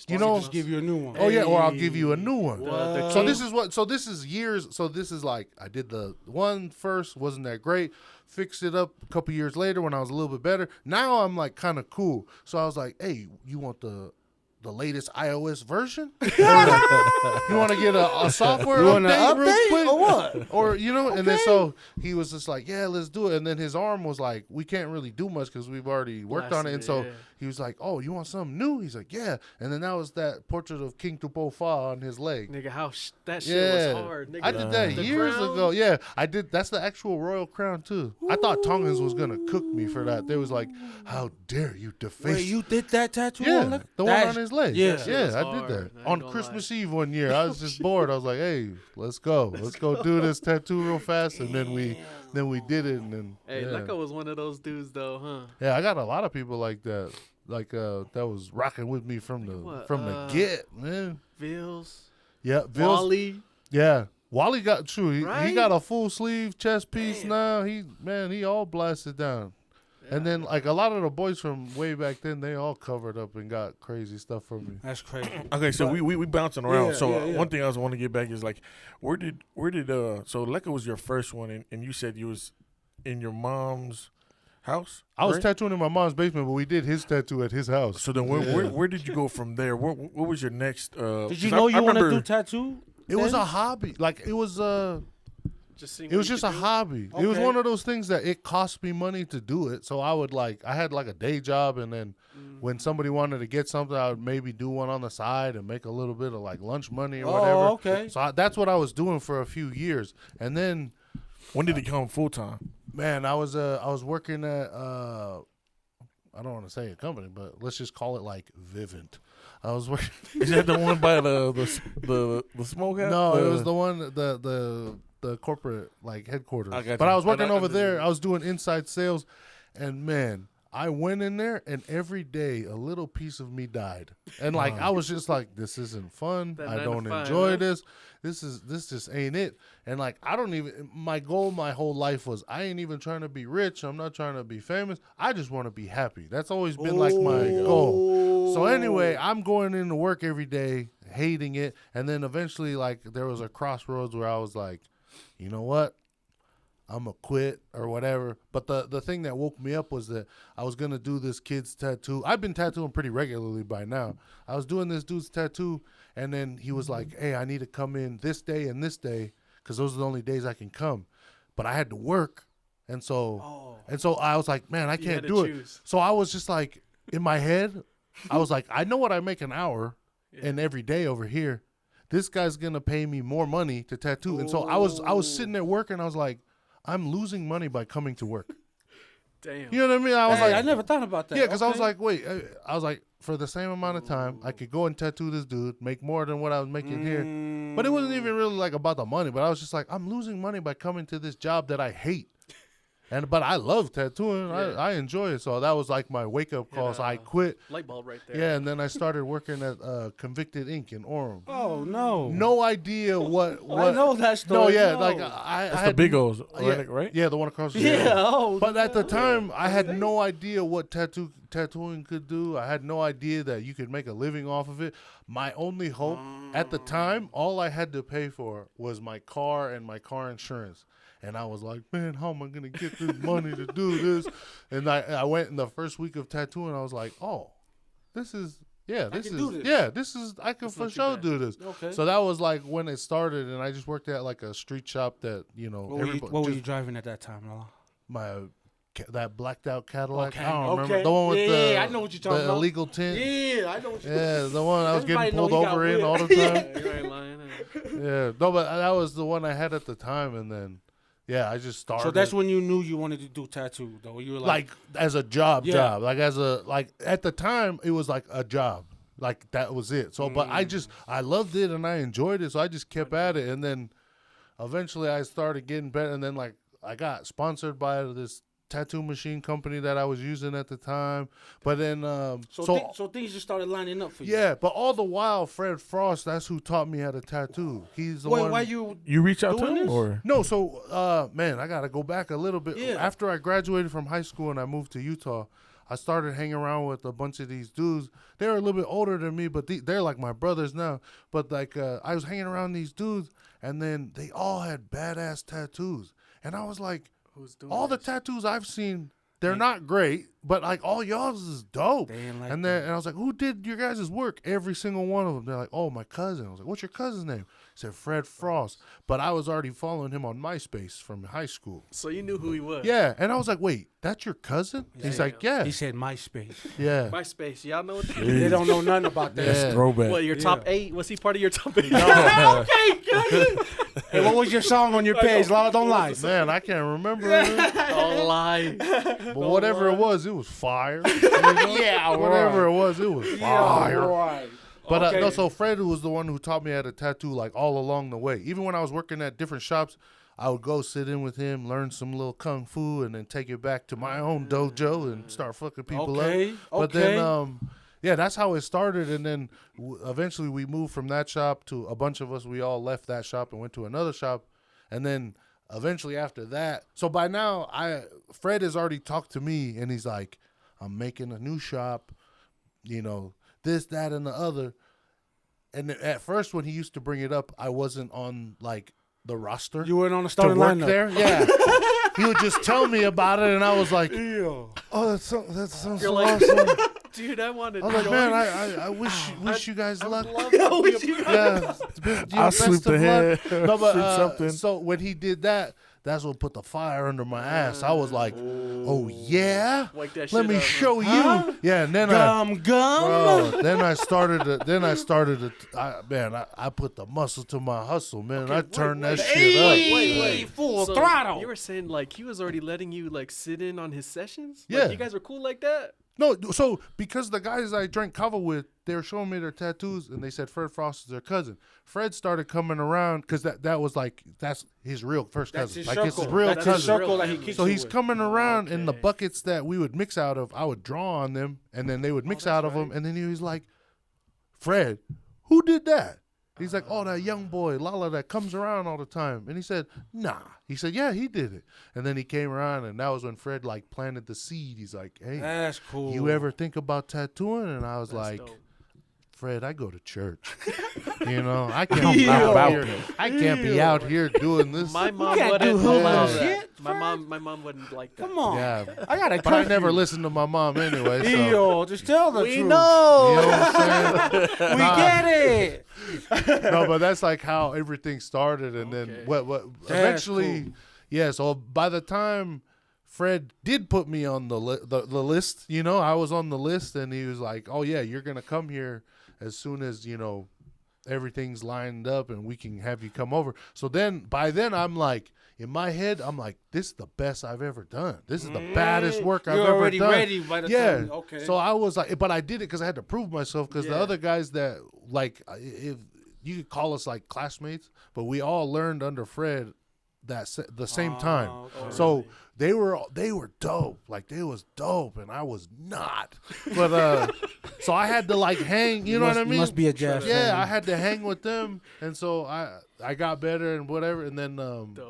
You know, just give you a new one. oh yeah, or I'll give you a new one. The So king- this is years. So this is like I did the one first, wasn't that great. Fixed it up a couple years later when I was a little bit better. Now I'm like kind of cool. So I was like, "Hey, you want the latest iOS version? You want to get a software You want an update real update quick or what? Or you know?" And then so he was just like, "Yeah, let's do it." And then his arm was like, "We can't really do much because we've already worked on it." And so yeah. he was like, "Oh, you want something new?" He's like, "Yeah." And then that was that portrait of King Tupofa on his leg. Nigga, that shit Yeah, was hard. Nigga, I did that the years crown. ago. Yeah, I did. That's the actual royal crown too. I thought Tongans was gonna cook me for that. They was like, "How dare you deface?" Wait, you did that tattoo? yeah, on the that? one on his leg. Yeah. That shit yeah, was I hard. did I that ain't on gonna Christmas Eve one year. I was just bored. I was like, "Hey, let's go do this tattoo real fast." And then we did it, and then Hey, yeah. Lecco was one of those dudes though, huh? Yeah, I got a lot of people like that. Like that was rocking with me from the What, get, man. Vils, Yeah, Vils. Wally. Yeah, Wally got true. He Right? got a full sleeve chest piece Damn. now. He all blasted down. And then like a lot of the boys from way back then, they all covered up and got crazy stuff from me. That's crazy. Okay, so we bouncing around. Yeah, So yeah. one thing I was want to get back is like, where did so Lecca was your first one, and you said you was in your mom's house. I was right? tattooing in my mom's basement, but we did his tattoo at his house. So then where did you go from there? What was your next? Did you 'cause know I you want to remember- do tattoo? It was then? a hobby. Like it was Just seeing It was what you just a could do. hobby. It was Okay. one of those things that it cost me money to do it. So I would I had like a day job, and then when somebody wanted to get something, I would maybe do one on the side and make a little bit of like lunch money or whatever. Oh, okay. So that's what I was doing for a few years, and then When did it come full time? man, I was working at I don't want to say a company, but let's just call it like Vivint. I was working. Is that the one by the smokehouse? No, it was the one the corporate like headquarters. I got But you. I was working I over did- there. I was doing inside sales, and man, I went in there, and every day a little piece of me died, and like I was just like, this isn't fun. That I 9 to don't 5, enjoy huh? this. This just ain't it. And like I don't even. My goal my whole life was I ain't even trying to be rich. I'm not trying to be famous. I just want to be happy. That's always been like my goal. So anyway, I'm going into work every day, hating it, and then eventually, like, there was a crossroads where I was like, you know what? I'm gonna quit or whatever. But the thing that woke me up was that I was gonna do this kid's tattoo. I've been tattooing pretty regularly by now. I was doing this dude's tattoo, and then he was like, "Hey, I need to come in this day and this day because those are the only days I can come." But I had to work, and so I was like, "Man, I You can't had to do it." choose. So I was just like, in my head, I was like, I know what I make an hour and every day over here. This guy's gonna pay me more money to tattoo. And so I was sitting there working. I was like, I'm losing money by coming to work. Damn. You know what I mean? I was Hey, like, I never thought about that. yeah, because I was Okay. like, wait, I was like, for the same amount of time, I could go and tattoo this dude, make more than what I was making here. But it wasn't even really like about the money. But I was just like, I'm losing money by coming to this job that I hate. But I love tattooing. Yeah. I enjoy it. So that was like my wake up call. So I quit. Light bulb right there. Yeah, and then I started working at Convicted Ink in Orem. Oh no. No idea what. I know that story. No, yeah, No. like I That's the had Big O's, yeah, right? Yeah, the one across the street. Yeah. Oh. But at the time, I had no idea what tattooing could do. I had no idea that you could make a living off of it. My only hope at the time, all I had to pay for was my car and my car insurance. And I was like, man, how am I going to get this money to do this? And I went in the first week of tattooing. I was like, oh, this is, yeah, this can is, do this. yeah, this is, I can for not too sure bad. do this. Okay. So that was like when it started. And I just worked at like a street shop that, you know, What were you, everybody, what were just you driving at that time, Lala? that blacked out Cadillac. Okay, I don't remember. okay. The one with Yeah, I know what you're talking the about. illegal tint. Yeah, I know what you Yeah, the one I was getting Everybody know pulled he got over in whipped. all the time. Yeah, you ain't lying. Yeah, no, but that was the one I had at the time, and then Yeah, I just started. So that's when you knew you wanted to do tattoo, though. You were like as a job, Yeah. like at the time it was like a job, like that was it. So, but I loved it and I enjoyed it, so I just kept at it, and then eventually I started getting better, and then like I got sponsored by this tattoo machine company that I was using at the time, but then so things just started lining up for you. yeah, but all the while Fred Frost, that's who taught me how to tattoo. He's the Wait, one. why you? You reach out to Doing him, this? or No, so man, I gotta go back a little bit. Yeah. After I graduated from high school and I moved to Utah, I started hanging around with a bunch of these dudes. They were a little bit older than me, but they're like my brothers now. But like I was hanging around these dudes, and then they all had badass tattoos, and I was like, Who's doing all the this? tattoos I've seen, they're not great, but like all y'all's is dope. They ain't like and then and I was like, who did your guys' work? Every single one of them. They're like, oh, my cousin. I was like, what's your cousin's name? He said Fred Frost. But I was already following him on MySpace from high school. So you knew who he was. Yeah, and I was like, wait, that's your cousin? He's like, yeah, He said MySpace. yeah. MySpace. Y'all know what that They don't know nothing about that. Yeah. throwback? What, your top 8? Was he part of your top 8? Hey, what was your song on your page? Lala, don't lie. Man, I can't remember it. Don't lie. But whatever it was fire. You know? Yeah, Whatever it was fire. Right. But Okay. no, so Fred was the one who taught me how to tattoo like all along the way. Even when I was working at different shops, I would go sit in with him, learn some little kung fu, and then take it back to my own dojo and start fucking people Okay, up. But okay. then, yeah, that's how it started. And then eventually we moved from that shop to a bunch of us. We all left that shop and went to another shop. And then eventually after that, so by now, Fred has already talked to me, and he's like, I'm making a new shop, you know, this, that, and the other. And at first, when he used to bring it up, I wasn't on like the roster You weren't on the to starting work lineup. there. Yeah, he would just tell me about it, and I was like, Yeah. "Oh, that sounds You're so like, awesome." dude, I wanted I was to like, join. "Man, I wish you guys I luck." would love to be a part of Yeah, I'll best sleep of the luck. head. No, but Sleep something. so when he did that, that's what put the fire under my ass. I was like, "Oh yeah, Wake that let shit me up, show you." Huh? Yeah, and then Gum. Bro, then I started to, I put the muscle to my hustle, man. Okay, I wait, turned wait, that hey, shit up. Wait. Full So throttle. You were saying like he was already letting you like sit in on his sessions? Yeah. Like, you guys were cool like that? No, so because the guys I drank kava with, they were showing me their tattoos, and they said Fred Frost is their cousin. Fred started coming around because that's his real first That's cousin. his Like circle. it's his real That's cousin. his circle that he kicks So you he's with. coming around in the okay. buckets that we would mix out of. I would draw on them, and then they would mix out of them. And then he was like, Fred, who did that? He's like, oh, that young boy, Lala, that comes around all the time. And he said, nah. He said, yeah, he did it. And then he came around, and that was when Fred, like, planted the seed. He's like, hey, That's cool. you ever think about tattooing? And I was That's like, dope. Fred, I go to church. You know, I can't be Yo. out here. I can't be out here doing this. My mom can't wouldn't do allow that that. shit, My mom wouldn't like that. Come on. Yeah. I got to But I never listened to my mom anyway. So. Yo, just tell the truth. You know what I'm saying? We Nah. get it. No, but that's like how everything started, and then Okay. what That's eventually, cool. yeah. So by the time Fred did put me on the list, you know, I was on the list, and he was like, "Oh yeah, you're gonna come here as soon as you know everything's lined up, and we can have you come over." So then, by then, I'm like. In my head, I'm like, this is the best I've ever done. This is the baddest work I've You're ever already done. ready by the yeah. time. Okay. So I was like, but I did it because I had to prove myself because the Yeah. other guys that, like, if you could call us like classmates, but we all learned under Fred the same time. okay. So they were dope. Like they was dope, and I was not. But so I had to like hang. You know what I mean? Must be a jazz Yeah, fan. I had to hang with them, and so I got better and whatever. And then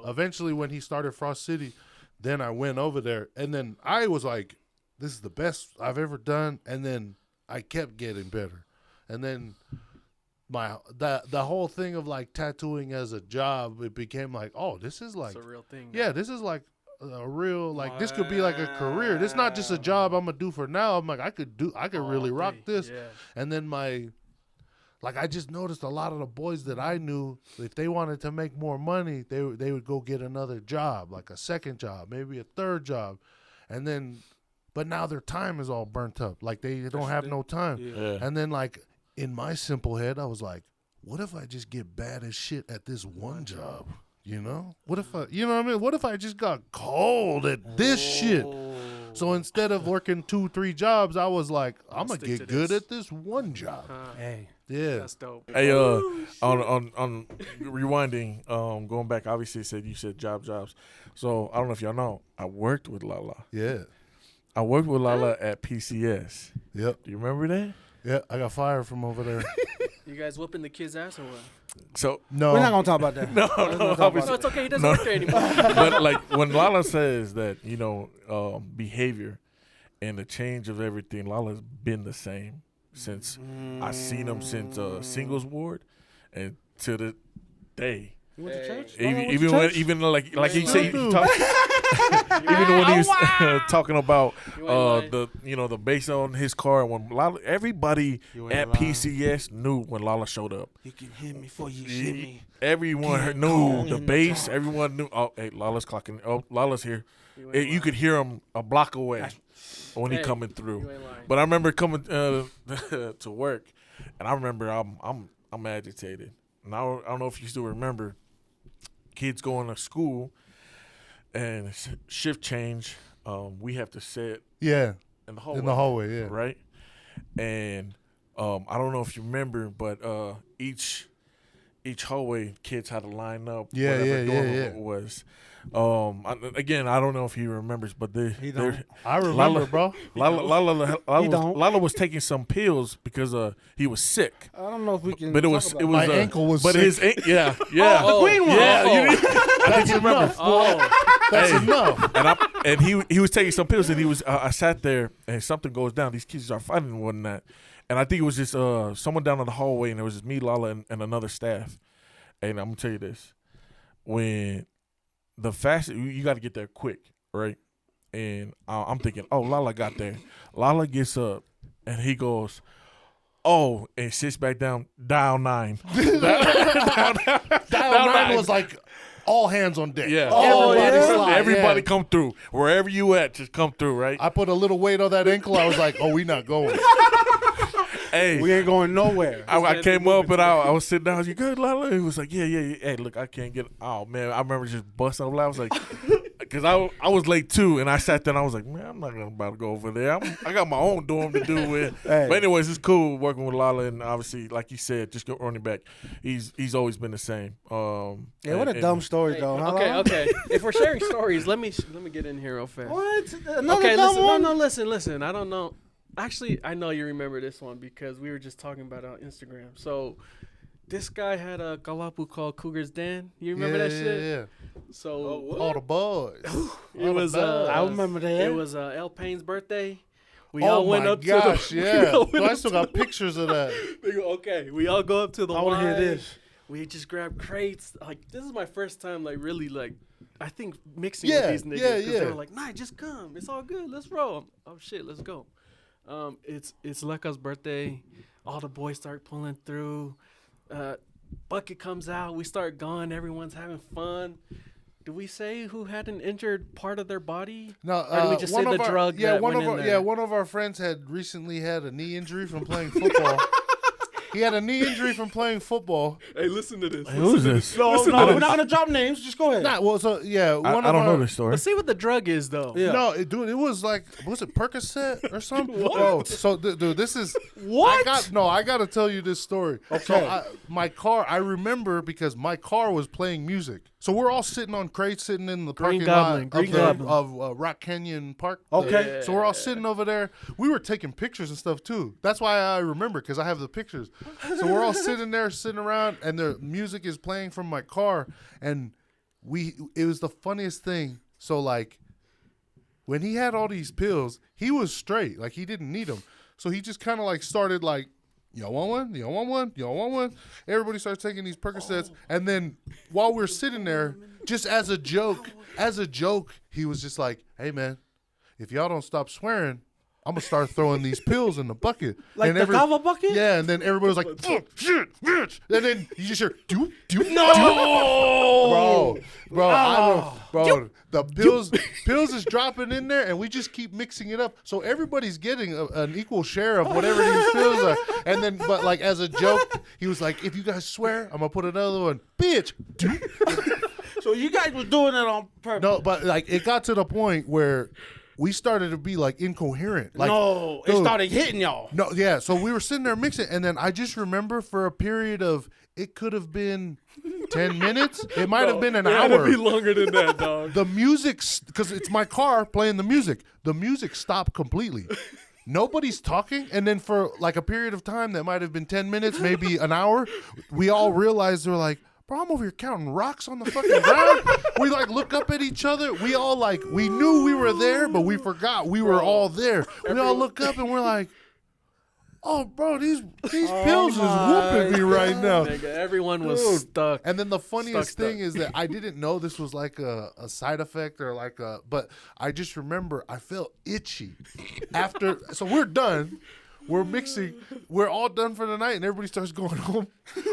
eventually, when he started Frost City, then I went over there, and then I was like, "This is the best I've ever done." And then I kept getting better, and then the whole thing of like tattooing as a job, it became like, oh, this is like, It's a real thing. yeah, this is like a real like this could be like a career. This is not just a job I'm gonna do for now. I'm like I could really rock this. Yeah. And then I just noticed a lot of the boys that I knew, if they wanted to make more money, they would go get another job, like a second job, maybe a third job, and then, but now their time is all burnt up. Like they don't have no time. Yeah. And then like in my simple head, I was like, what if I just get bad as shit at this one job? You know, what if I, you know what I mean? What if I just got cold at this shit? So instead of working 2-3 jobs, I was like, I'm gonna stick get to good this. at this one job. Hey. Yeah. That's dope. Hey, on rewinding, going back, obviously you said jobs. So I don't know if y'all know, I worked with Lala. Yeah. I worked with Lala at PCS. Yep. Do you remember that? Yeah. I got fired from over there. You guys whooping the kid's ass or what? So No. We're not gonna talk about that. no, No, it's okay. He doesn't work there anymore. but like when Lala says that, behavior and the change of everything, Lala's been the same since I seen him since singles ward and to the day. You went to church? Even like he ain't said, lying. even when he was talking about You ain't the base on his car, when Lala, everybody You ain't at lying. PCS knew when Lala showed up. You can hit me before you hit me. Everyone King knew Kong the in the bass. car. Everyone knew. Oh, hey, Lala's clocking. Oh, Lala's here. You ain't You could hear him a block away when he Hey, coming You through. ain't lying. But I remember coming to work, and I remember I'm agitated. And I don't know if you still remember. Kids going to school, and shift change. We have to sit Yeah. in the hallway. In the hallway. Yeah. Right? And I don't know if you remember, but each hallway, kids had to line up. Yeah, whatever door yeah. it was. Again, I don't know if he remembers, but He don't. I remember, Lala- bro. Lala was taking some pills because he was sick. I don't know if we can. But it talk was about it was My ankle was but sick. his yeah yeah the green one. yeah Oh. you didn't- I think you remember. Oh, That's Hey. enough. And he was taking some pills, and he was I sat there, and something goes down. These kids are fighting and whatnot, and I think it was just someone down in the hallway, and it was just me, Lala, and another staff. And I'm gonna tell you this: when the fastest, you got to get there quick, right? And I'm thinking, oh, Lala got there. Lala gets up, and he goes, oh, and sits back down, dial 9. Dial 9 was like all hands on deck. Yeah. Oh, Everybody yeah. slide, Everybody yeah. come through. Wherever you at, just come through, right? I put a little weight on that ankle. I was like, oh, we not going. Hey, We ain't going nowhere. I came up and I was sitting down. I was like, good, Lala? He was like, yeah. Hey, look, I can't get. Oh man, I remember just busting up. I was like, because I was late too, and I sat there and I was like, man, I'm not about to go over there. I got my own dorm to do with. Hey. But anyways, it's cool working with Lala, and obviously, like you said, just go running back. He's always been the same. Yeah, what a dumb story though. Huh, Lala? okay. If we're sharing stories, let me get in here real fast. What? Another Okay, dumb listen. one? No, listen. I don't know. Actually, I know you remember this one because we were just talking about it on Instagram. So, this guy had a kalapu called Cougar's Den. You remember that shit? Yeah. So All the boys. it was. I remember that. It was El Payne's birthday. We Oh all went my up gosh, to the. yeah. we all went So I up still to got pictures of that. Okay, we all go up to the. I want to hear wine. this. We just grabbed crates. Like this is my first time, like really, like I think mixing Yeah, with these niggas. yeah, 'cause yeah. They were like, "Nah, just come. It's all good. Let's roll." Oh shit, let's go. It's Leka's birthday. All the boys start pulling through. Bucket comes out. We start going. Everyone's having fun. Do we say who had an injured part of their body? No, Or do we just say the drug Yeah, that one went of in our there? one of our friends had recently had a knee injury from playing football. He had a knee injury from playing football. Hey, listen to this. Who's this? No, Listen, no, I we're didn't- not gonna drop names. Just go ahead. Nah, well, so yeah, one I of don't our, know this story. Let's see what the drug is, though. Yeah. No, dude, it was like, was it Percocet or something? What? Oh, so dude, this is What? I got to tell you this story. So Okay. my car, I remember because my car was playing music. So we're all sitting on crates, sitting in the Green parking Goblin, lot Green of, Goblin. of Rock Canyon Park. Okay. Yeah. So we're all sitting over there. We were taking pictures and stuff too. That's why I remember, because I have the pictures. So we're all sitting there, sitting around, and the music is playing from my car, and it was the funniest thing. So like, when he had all these pills, he was straight. Like he didn't need them. So he just kind of like started like, y'all want one? Y'all want one? Y'all want one? Everybody starts taking these Percocets. And then while we're sitting there, just as a joke, he was just like, hey man, if y'all don't stop swearing, I'm gonna start throwing these pills in the bucket. Like and the kava bucket? Yeah, and then everybody was like, "Fuck, shit, bitch. And then you just hear, doop, doop, No, bro, the pills is dropping in there, and we just keep mixing it up. So everybody's getting an equal share of whatever these pills are. And then, but like as a joke, he was like, if you guys swear, I'm gonna put another one, bitch. Doop. So you guys were doing it on purpose. No, but like it got to the point where we started to be like incoherent. Like, no, it dude, started hitting y'all. No, yeah. So we were sitting there mixing, and then I just remember for a period of it could have been 10 minutes. It might have been an It had hour. to be longer than that, dog. The music, because it's my car playing the music. The music stopped completely. Nobody's talking, and then for like a period of time that might have been 10 minutes, maybe an hour, we all realized we're like, bro, I'm over here counting rocks on the fucking ground. We like look up at each other. We all like, we knew we were there, but we forgot we were all there. We all look up and we're like, oh, bro, these pills is whooping me right now. Nigga, everyone was Dude. stuck. And then the funniest Stuck. thing is that I didn't know this was like a side effect or like but I just remember I felt itchy after. So we're done. We're mixing. We're all done for the night, and everybody starts going home.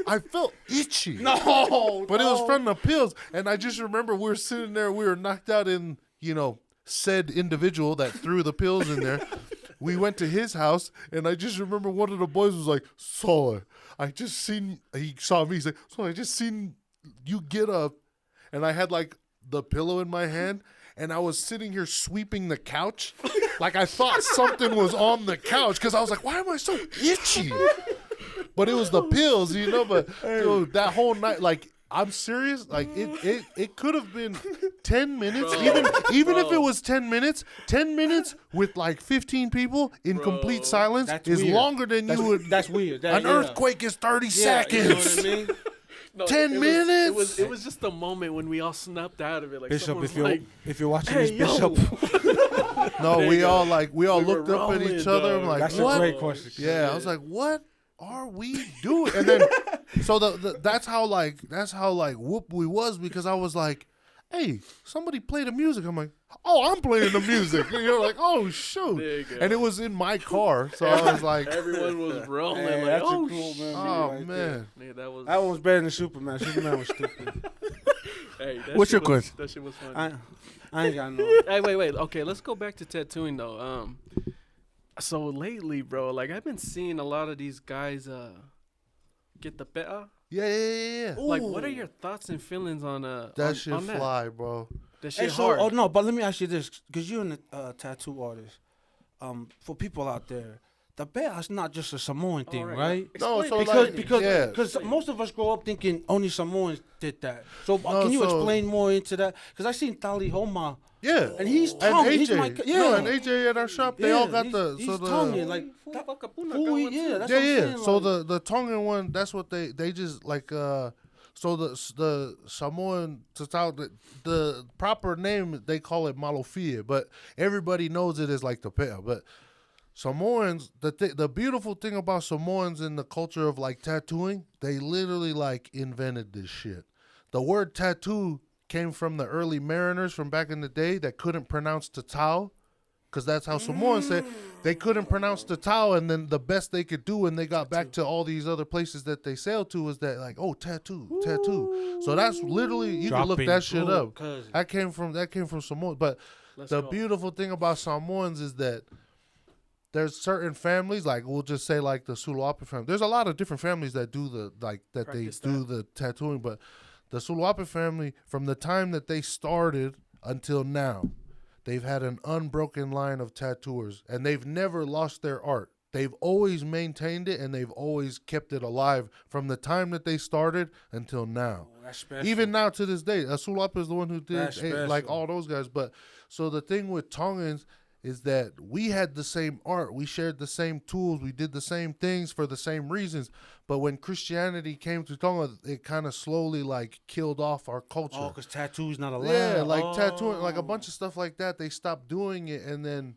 I felt itchy. No, But it was from the pills. And I just remember we were sitting there. We were knocked out in, said individual that threw the pills in there. We went to his house, and I just remember one of the boys was like, Saul, he saw me. He's like, Saul, I just seen you get up. And I had like the pillow in my hand, and I was sitting here sweeping the couch. Like I thought something was on the couch because I was like, why am I so itchy? But it was the pills, but dude, that whole night, like, I'm serious. Like it could have been 10 minutes, even if it was 10 minutes with like 15 people in complete silence is weird. longer than you would. That's weird. An earthquake is 30 seconds. You know what I mean? No, 10 minutes? It was just a moment when we all snapped out of it. Like Bishop, someone if you're watching hey, this, yo. Bishop, No, we all we were looked up at rolling, each other. I'm dog. like, that's what? a great question. Yeah, I was like, what are we doing? And then, so that's how whoop we was, because I was like, hey, somebody play the music. I'm like, oh, I'm playing the music. And you're like, oh, shoot. There you go. And it was in my car. So I was like, Everyone was rolling. Hey, like, that's oh, a cool man. oh, right man. Nigga, that was. That one was better than Superman. Superman was stupid. Hey, that What's shit your was- question? That shit was funny. I ain't got no. Hey, wait. Okay, let's go back to tattooing though. So lately, bro, like I've been seeing a lot of these guys get the peta. Yeah. Like, what are your thoughts and feelings on That shit on fly, bro. That Hey, shit so, hard. oh no, but let me ask you this, because you're a tattoo artist. For people out there, the bear is not just a Samoan thing, right? No, Explain so it. like- Because most of us grow up thinking only Samoans did that. So No, can you so- explain more into that? Because I seen Tali Homa, Yeah. and he's And tongue. He's AJ. my No, and AJ at our shop, they all got he's the tonguing, like Full that- fuck up, una Fui, going yeah, too. that's Yeah, what I'm yeah. saying, So like- the Tongan one, that's what they just like. So the Samoan the proper name, they call it malofia, but everybody knows it as like the pea. But Samoans, the beautiful thing about Samoans in the culture of like tattooing, they literally like invented this shit. The word tattoo came from the early mariners from back in the day that couldn't pronounce tatau, because that's how Samoans said. They couldn't pronounce tatau, and then the best they could do when they got back to all these other places that they sailed to was that like, oh, tattoo. So that's literally, you can look Dropping that shit up. cousin. That came from Samoans. But Let's the go. beautiful thing about Samoans is that there's certain families, like we'll just say like the Suluape family. There's a lot of different families that do Practice do the tattooing, but the Suluape family, from the time that they started until now, they've had an unbroken line of tattooers, and they've never lost their art. They've always maintained it, and they've always kept it alive from the time that they started until now. Oh, that's special. Even now to this day, Sulap is the one who did That's like special. all those guys. But so the thing with Tongans is that we had the same art, we shared the same tools, we did the same things for the same reasons. But when Christianity came to Tonga, it kind of slowly like killed off our culture. Oh, because tattoo's not allowed. Yeah, like Oh. tattooing, like a bunch of stuff like that. They stopped doing it, and then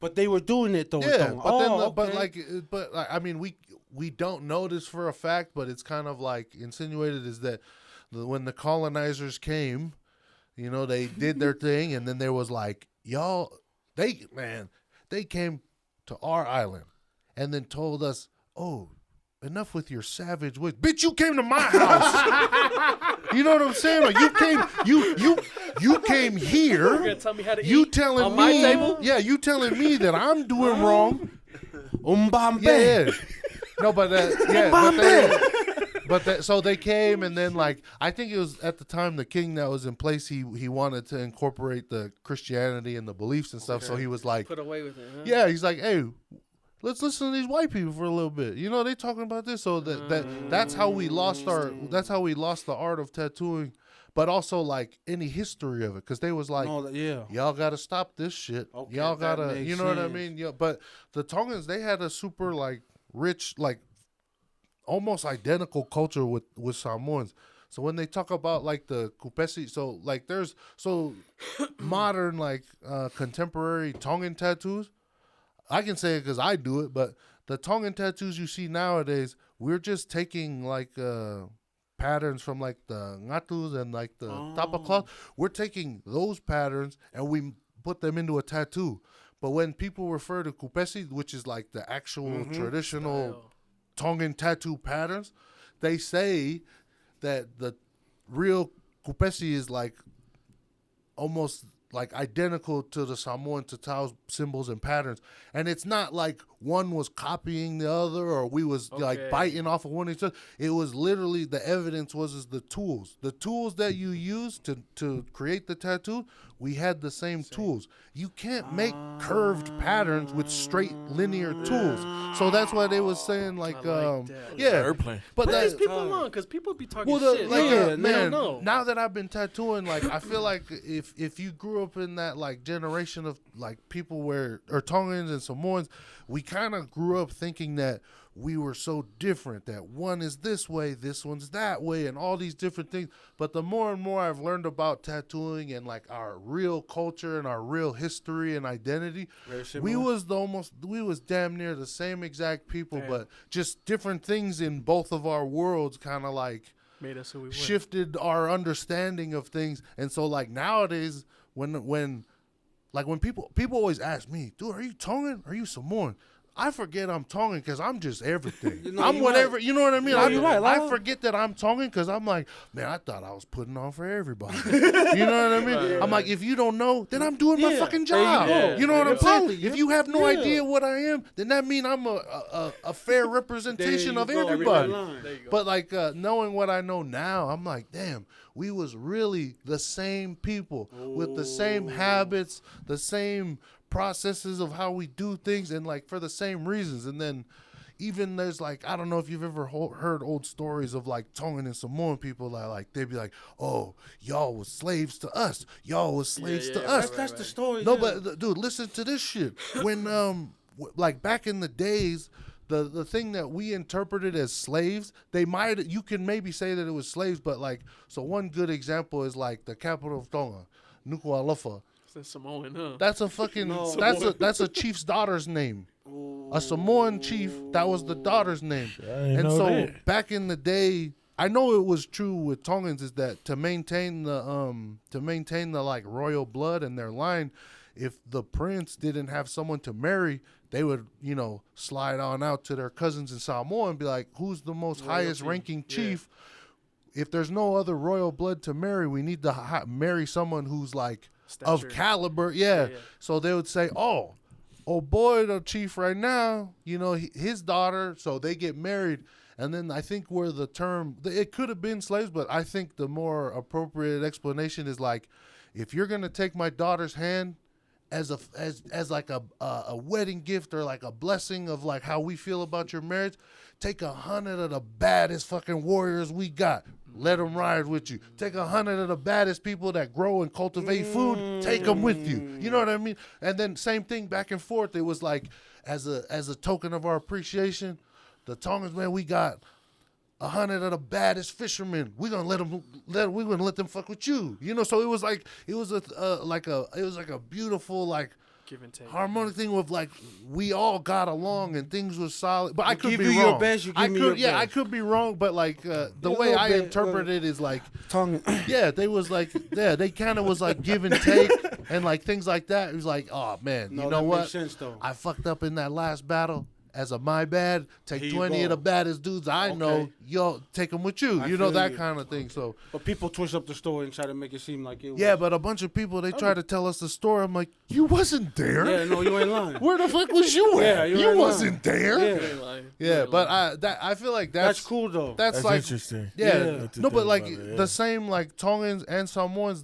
But they were doing it though. yeah. though. But then, Okay. I mean, we don't know this for a fact, but it's kind of like insinuated is that when the colonizers came, they did their thing, and then there was like they came to our island, and then told us, oh, enough with your savage ways, bitch. You came to my house. You know what I'm saying? Like you came here. You're gonna tell me how to You eat telling on me? my table? Yeah, you telling me that I'm doing wrong. Umbambe. Yeah. No, but so they came, and then like I think it was at the time the king that was in place. He wanted to incorporate the Christianity and the beliefs and stuff. So he was like, Put away with it. Huh? yeah, he's like, hey, let's listen to these white people for a little bit. You know, they talking about this. So that's how we lost the art of tattooing, but also like any history of it, because they was like, y'all got to stop this shit. Okay, y'all got to, makes you know what I sense. mean? Yeah, but the Tongans, they had a super like rich, like almost identical culture with Samoans. So when they talk about like the kupesi, so like there's modern like contemporary Tongan tattoos. I can say it because I do it, but the Tongan tattoos you see nowadays, we're just taking like patterns from like the ngatus and like the tapa cloth. We're taking those patterns and we put them into a tattoo. But when people refer to kupesi, which is like the actual traditional Tongan tattoo patterns, they say that the real kupesi is like almost like identical to the Samoan tatau symbols and patterns, and it's not like one was copying the other or we was like biting off of one each other. It was literally, the evidence was the tools that you use to create the tattoo. We had the same tools. You can't make curved patterns with straight linear tools. So that's why they was saying like yeah, airplane. But that, these people along, because people be talking shit. like, They man, don't know. now that I've been tattooing, like I feel like if you grew up in that like generation of like people or Tongans and Samoans, we kind of grew up thinking that we were so different, that one is this way, this one's that way, and all these different things. But the more and more I've learned about tattooing and like our real culture and our real history and identity, we was damn near the same exact people, but just different things in both of our worlds kind of like made us who we were. Shifted our understanding of things. And so like nowadays when people always ask me, dude, are you Tongan? Are you Samoan? I forget I'm Tongan because I'm just everything. I'm whatever, you know what I mean? I forget that I'm Tongan because I'm like, man, I thought I was putting on for everybody. You know what I mean? I'm like, if you don't know, then I'm doing my fucking job. You know what I'm saying? If you have no idea what I am, then that means I'm a fair representation of everybody. But like knowing what I know now, I'm like, damn, we was really the same people with the same habits, the same processes of how we do things, and like for the same reasons. And then even there's like, I don't know if you've ever heard old stories of like Tongan and Samoan people that like they'd be like, oh, y'all was slaves to us, y'all was slaves to us. That's the story. No, but dude, listen to this shit. When like back in the days, the thing that we interpreted as slaves, you can maybe say that it was slaves, but like, so one good example is like the capital of Tonga, Nuku'alofa. That's Samoan, huh? That's a fucking that's a chief's daughter's name. A Samoan chief, that was the daughter's name. And so back in the day, I know it was true with Tongans, is that to maintain the like royal blood and their line, if the prince didn't have someone to marry, they would, you know, slide on out to their cousins in Samoa and be like, who's the most highest ranking chief? If there's no other royal blood to marry, we need to marry someone who's like of caliber. So they would say, oh boy, the chief right now, you know, his daughter, so they get married. And then I think where the term, it could have been slaves, but I think the more appropriate explanation is like, if you're going to take my daughter's hand as like a wedding gift or like a blessing of like how we feel about your marriage, take 100 of the baddest fucking warriors we got. Let them ride with you. Take 100 of the baddest people that grow and cultivate food. Take them with you. You know what I mean? And then same thing back and forth. It was like, as a token of our appreciation, the Tongans, man, we got 100 of the baddest fishermen. We're gonna let them fuck with you. You know, so it was like a beautiful like give and take, harmonic thing with like we all got along and things was solid. But I could be wrong. Your best, you give me your best. I could be wrong, but like the way I interpret it is like Tongan. Yeah, they was like they kind of was like give and take and like things like that. It was like, oh man, you know what? Makes sense, though. I fucked up in that last battle. As a my bad, take 20 of the baddest dudes I know, yo, take them with you. You know, that kind of thing. So, but people twist up the story and try to make it seem like it was. Yeah, but a bunch of people, they try to tell us the story. I'm like, you wasn't there. Yeah, no, you ain't lying. Where the fuck was you at? Yeah, you wasn't there. Yeah. Yeah, but I feel like That's cool though. That's That's like interesting. yeah. To No, but think like about it, the same like Tongans and Samoans.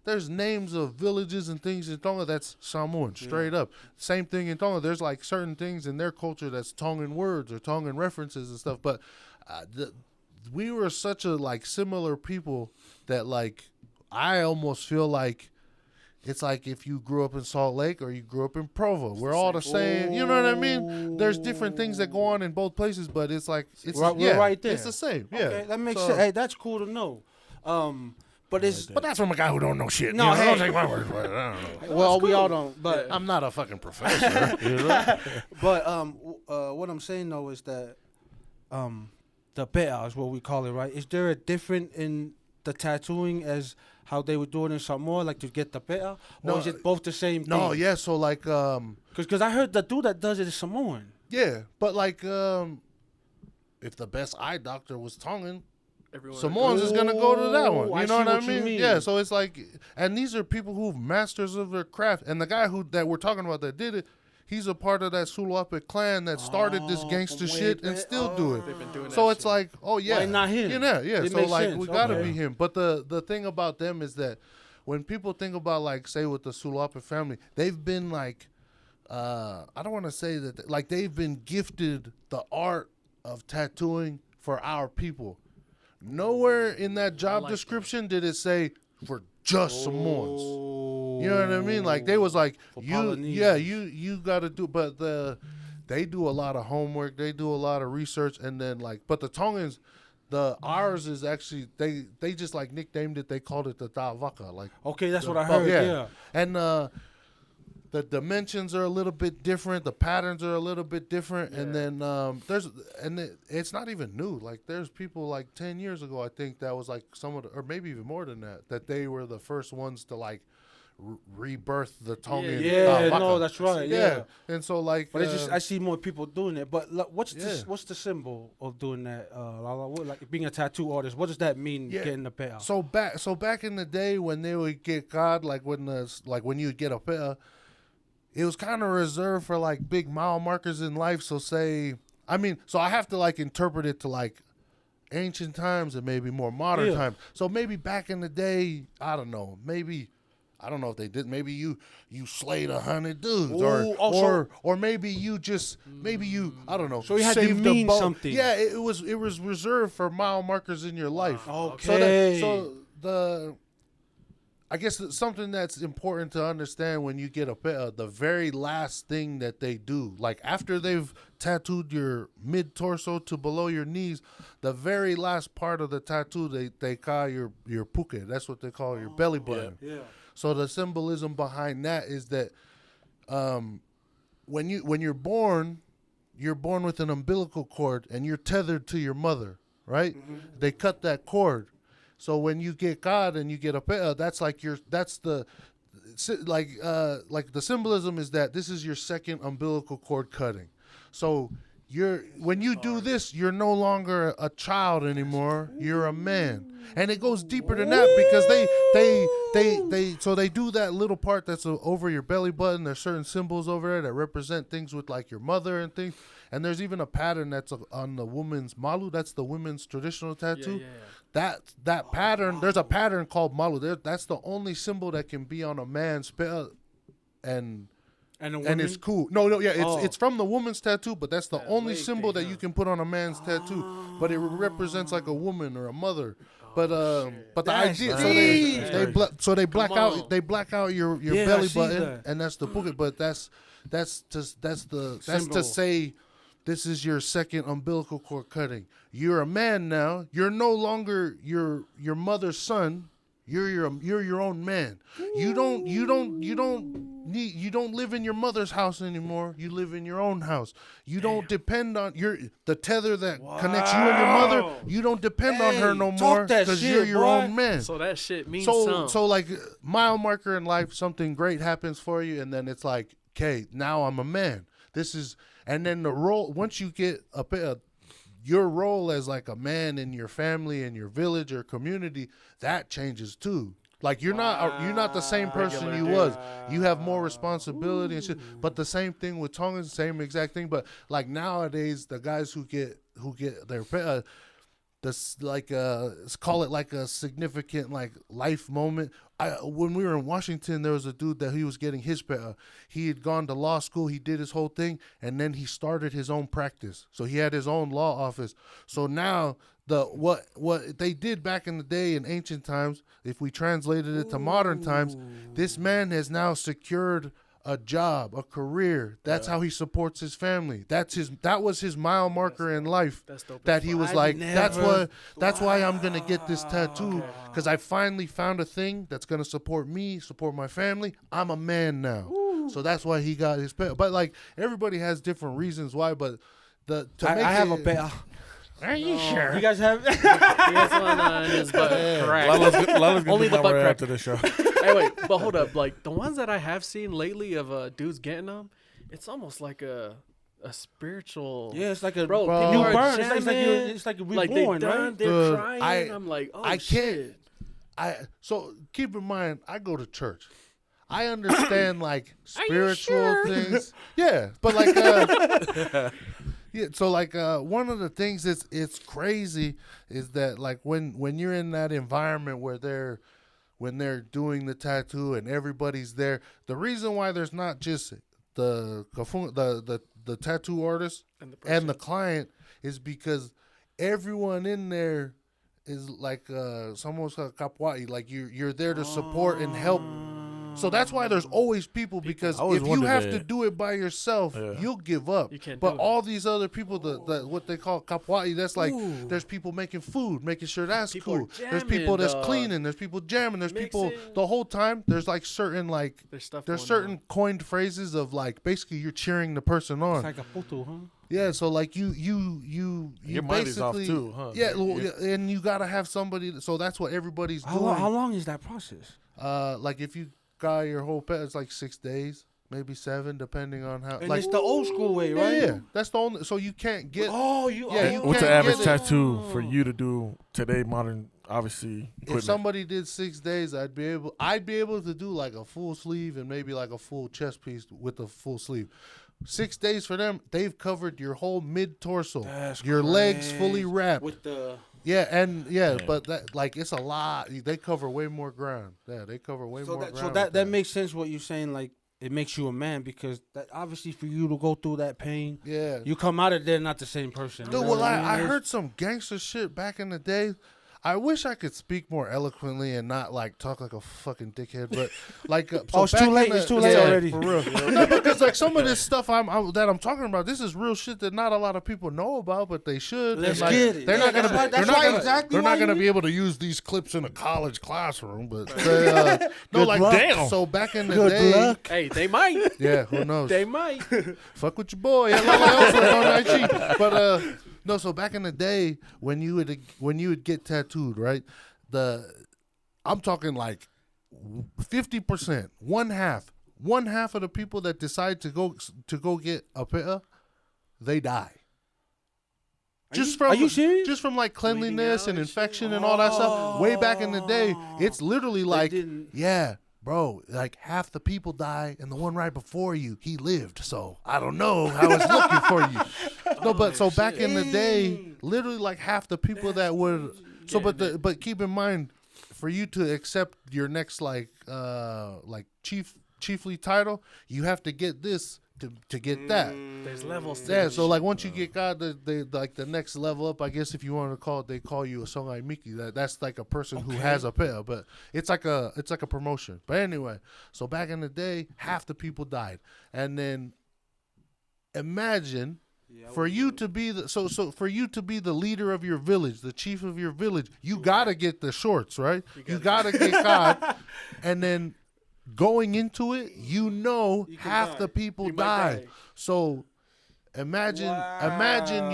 There's names of villages and things in Tonga that's Samoan, straight up. Same thing in Tonga. There's like certain things in their culture that's Tongan words or Tongan references and stuff. But we were such a like similar people that like I almost feel like it's like if you grew up in Salt Lake or you grew up in Provo. We're all the same. You know what I mean? There's different things that go on in both places, but it's like we're right there. It's the same. Yeah, Okay, that makes sense. Hey, that's cool to know. But that's from a guy who don't know shit. No, you know, hey. don't take my word for it. I don't know. well, we all don't. But I'm not a fucking professor. You know? but what I'm saying though is that the pe'a is what we call it, right? Is there a different in the tattooing as how they would do it in Samoa, like to get the pe'a, or is it both the same thing? No, yeah. So like, because I heard the dude that does it is Samoan. yeah, but like, if the best eye doctor was Tongan, Everyone Samoans is gonna go to that one. I You know see what I what you mean? mean. Yeah. So it's like, and these are people who masters of their craft. And the guy that we're talking about that did it, he's a part of that Suluape clan that started this gangster from way shit and back. still do it. They've been doing So that it's shit. like, oh yeah, Why not him? Yeah. It So makes like, sense. we gotta Okay. be him. But the thing about them is that when people think about like, say with the Suluape family, they've been like, I don't want to say that like they've been gifted the art of tattooing for our people. Nowhere in that job like description did it say for just Samoans. You know what I mean? Like they was like For you got to do, but they do a lot of homework, they do a lot of research, and then like, but the Tongans, ours is actually they just like nicknamed it. They called it the Tawaka. Like Okay, that's what I heard. Yeah. and the dimensions are a little bit different. The patterns are a little bit different, and then it's not even new. Like there's people like 10 years ago, I think that was like or maybe even more than that they were the first ones to like rebirth the Tongan. Yeah, Tawaka. no, that's right. Yeah. And so like, But it's just I see more people doing it. But what's Yeah. what's the symbol of doing that? Lala? Like being a tattoo artist, what does that mean? Yeah. Getting the pe'a? so back in the day when they would get God, like when you would get a pe'a, it was kind of reserved for like big mile markers in life. So so I have to like interpret it to like ancient times and maybe more modern times. So maybe back in the day, I don't know if they did. Maybe you slayed 100 dudes, or maybe you I don't know. So you had to saved a mean boat. something. Yeah, it was reserved for mile markers in your life. Okay. I guess something that's important to understand when you get a pe'a, the very last thing that they do, like after they've tattooed your mid torso to below your knees, the very last part of the tattoo they call your puke. That's what they call your belly button. Yeah. So the symbolism behind that is that when you're born with an umbilical cord and you're tethered to your mother, right? Mm-hmm. They cut that cord. So when you get God and you get a pe'a, the symbolism is that this is your second umbilical cord cutting. So when you do this, you're no longer a child anymore. You're a man, and it goes deeper than that because they do that little part that's over your belly button. There's certain symbols over there that represent things with like your mother and things. And there's even a pattern that's on the woman's malu. That's the women's traditional tattoo. That pattern. There's a pattern called malu. That's the only symbol that can be on a man's pe'a, and it's cool. It's from the woman's tattoo, but that's the only symbol that you can put on a man's tattoo. But it represents like a woman or a mother. But the idea, they black out your belly button, and that's the puke. But that's to say, this is your second umbilical cord cutting. You're a man now. You're no longer your mother's son. You're your own man. You don't live in your mother's house anymore. You live in your own house. You don't depend on the tether that connects you and your mother. You don't depend on her no more because you're your own man. So that shit means something. So like mile marker in life, something great happens for you, and then it's like, okay, now I'm a man. And then the role, once you get your role as like a man in your family and your village or community, that changes too. Like you're not the same person you was. You have more responsibility and shit. But the same thing with Tongans, same exact thing. But like nowadays, the guys who get their this like let's call it like a significant like life moment. When we were in Washington, there was a dude that he was getting his he had gone to law school, he did his whole thing, and then he started his own practice. So he had his own law office. So now what they did back in the day in ancient times, if we translated it to modern times, this man has now secured a job, a career. That's how he supports his family. That was his mile marker in life. That's dope. That he was like, that's why I'm gonna get this tattoo, because I finally found a thing that's gonna support me, support my family. I'm a man now. So that's why he got his pet. But like everybody has different reasons why. But I have a pet. Are you sure? You guys have? He has one on his butt crack. Lala's gonna Only do the mine butt right crack. after the show. Hey, wait, but hold up. Like the ones that I have seen lately of dudes getting them, it's almost like a spiritual. Yeah, it's like a Bro, Bro. people new are burn. jamming, It's like a like reborn, they done, right? they're Dude, crying. I'm like, oh I shit. So keep in mind, I go to church. I understand like spiritual things. Yeah, but like yeah, so like one of the things that's it's crazy is that like when you're in that environment where they're doing the tattoo and everybody's there, the reason why there's not just the tattoo artist and the client is because everyone in there is like almost like kapwai, like you're there to support and help. So that's why there's always people, because I always if you wondered have that. to do it by yourself, you'll give up. You can't but do it. all these other people, the what they call kapwai, that's like there's people making food, making sure that's People are cool. There's people jamming, that's dog. cleaning. There's people jamming. There's people Mixing. the whole time. There's like certain like There's stuff. there's going certain on. coined phrases of like basically you're cheering the person on. It's like a puto, huh? Yeah, so like you Your mind is off basically- too, huh? Yeah, well, yeah, and you gotta have somebody. So that's what everybody's doing. How long is that process? Like if you got your whole pet, it's like 6 days, maybe 7, depending on how. And like it's the old school way, right? yeah, that's the only. So you can't get. Oh, you. Yeah, you What's the can't average get it. tattoo for you to do today? Modern, obviously. If Equipment. somebody did 6 days, I'd be able to do like a full sleeve and maybe like a full chest piece with a full sleeve. 6 days for them, they've covered your whole mid torso, That's your legs crazy. fully wrapped. With the. Yeah, but that like it's a lot. They cover way more ground. Yeah, they cover way more ground. So with that makes sense. What you're saying, like it makes you a man, because that obviously for you to go through that pain, Yeah. you come out of there not the same person. Dude, You know well, what I mean? heard some gangster shit back in the day. I wish I could speak more eloquently and not like talk like a fucking dickhead, but like Oh, it's too late. It's too late already. For real. No, because like some of this stuff that I'm talking about, this is real shit that not a lot of people know about, but they should. Let's And, like, get it. They're Yeah, not gonna. that's why- They're that's not why gonna. exactly They're why not gonna you- be able to use these clips in a college classroom, but they, no, Good like luck. Damn. So back in the Good day, luck. Hey, they might. yeah, who knows? They might. Fuck with your boy. Yeah, Lala Ellsworth on IG. But no. So back in the day, when you would get tattooed, right? I'm talking like 50%, one half of the people that decide to go get a pita, they die. Are you serious? Just from like cleanliness out and and infection and all that stuff. Way back in the day, it's literally like, didn't- yeah, bro, like half the people die, and the one right before you, he lived. So I don't know how it's looking for you. No, but so back in the day, literally like half the people that would. So, but keep in mind, for you to accept your next like chiefly title, you have to get this to get that. There's levels to Yeah, this so shit. like once you get God, they like the next level up, I guess if you want to call it, they call you a Songhai Miki. That's like a person who has a pea, but it's like a promotion. But anyway, so back in the day, half the people died, and then imagine. For you to be for you to be the leader of your village, the chief of your village, you gotta get the shorts, right? You gotta get God, and then going into it, half the people You might die. die. So imagine